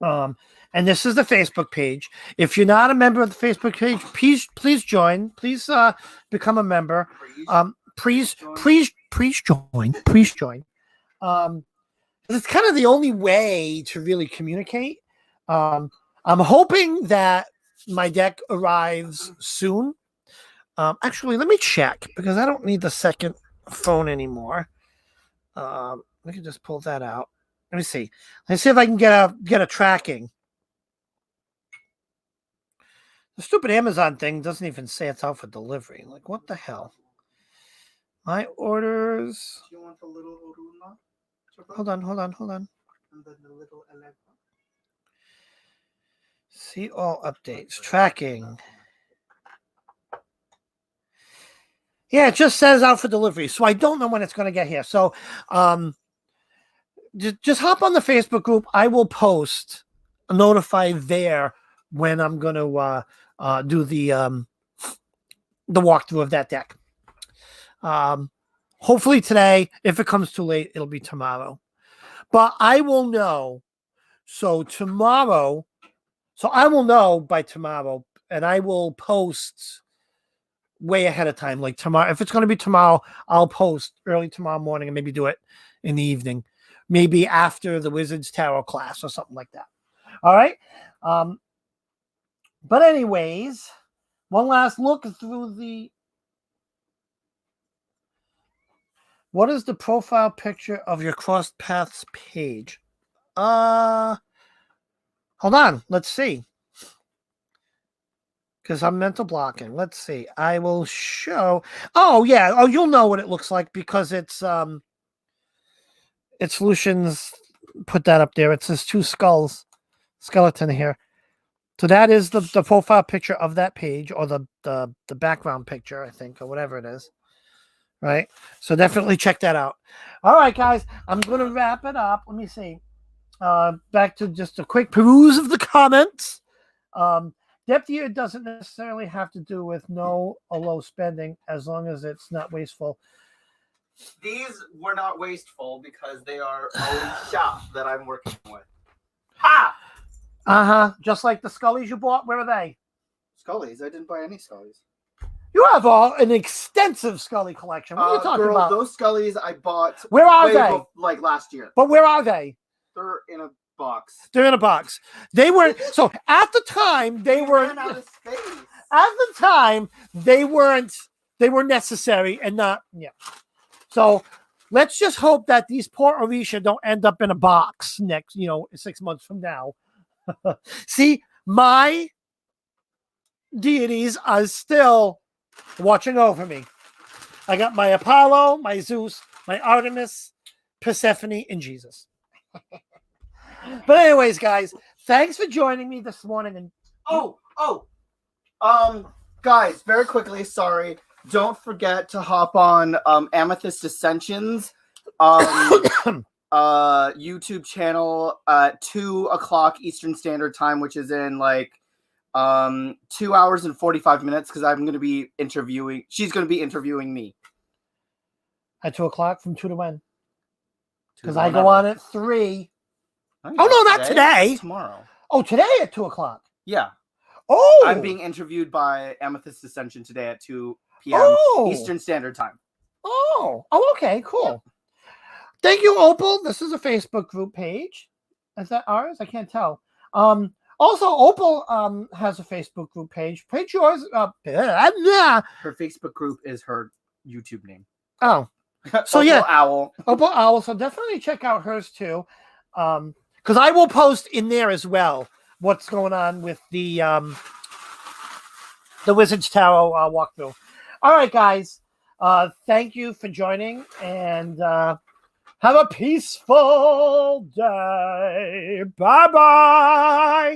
And this is the Facebook page. If you're not a member of the Facebook page, please join. Please become a member. Please join. It's kind of the only way to really communicate. I'm hoping that my deck arrives soon. Actually, let me check because I don't need the second phone anymore. We can just pull that out. Let me see. Let's see if I can get a tracking. The stupid Amazon thing doesn't even say it's out for delivery. Like, what the hell? My orders. Do you want a little Oruna? Hold on. And then the little Allegra. See all updates. Tracking. Yeah, it just says out for delivery. So I don't know when it's going to get here. So just hop on the Facebook group. I will post a notify there when I'm going to do the walkthrough of that deck. Hopefully today. If it comes too late, it'll be tomorrow. But I will know. So I will know by tomorrow, and I will post way ahead of time. Like tomorrow, if it's going to be tomorrow, I'll post early tomorrow morning and maybe do it in the evening, maybe after the Wizard's Tarot class or something like that. All right. But anyways, one last look through what is the profile picture of your Crossed Paths page? Hold on. Let's see. Because I'm mental blocking. Let's see. I will show. Oh, yeah. Oh, you'll know what it looks like because it's Solutions put that up there. It says two skeleton here. So that is the profile picture of that page, or the background picture, I think, or whatever it is. Right? So definitely check that out. All right, guys. I'm going to wrap it up. Let me see. Back to just a quick peruse of the comments. Depth year doesn't necessarily have to do with no or low spending as long as it's not wasteful. These were not wasteful because they are own shop that I'm working with. Ha! Just like the Scullies you bought. Where are they? Scullies? I didn't buy any Scullies. You have an extensive Scully collection. What are you talking about? Those Scullies I bought. Where are they? Like last year. But where are they? They're in a box. They're in a box. They weren't. So at the time, they weren't. Ran out of space. At the time, they weren't. They were necessary and not. Yeah. So let's just hope that these poor Orisha don't end up in a box next. 6 months from now. See, my deities are still watching over me. I got my Apollo, my Zeus, my Artemis, Persephone, and Jesus. But anyways, guys, thanks for joining me this morning. And guys, very quickly, sorry. Don't forget to hop on Amethyst Ascensions YouTube channel at 2:00 Eastern Standard Time, which is in 2 hours and 45 minutes, because I'm going to be interviewing. She's going to be interviewing me at 2:00 from 2 to when? Because I go on at 3. Oh no, not today. Tomorrow. Oh, today at 2:00. Yeah. Oh, I'm being interviewed by Amethyst Ascension today at 2 p.m. Eastern Standard Time. Oh, okay, cool. Thank you, Opal. This is a Facebook group page. Is that ours? I can't tell. Also, Opal has a Facebook group page. Page yours. Her Facebook group is her YouTube name. Oh, so Opal yeah, Owl. Opal Owl. So definitely check out hers too. Because I will post in there as well what's going on with the the Wizard's Tarot walkthrough. All right, guys. Thank you for joining, and have a peaceful day. Bye-bye.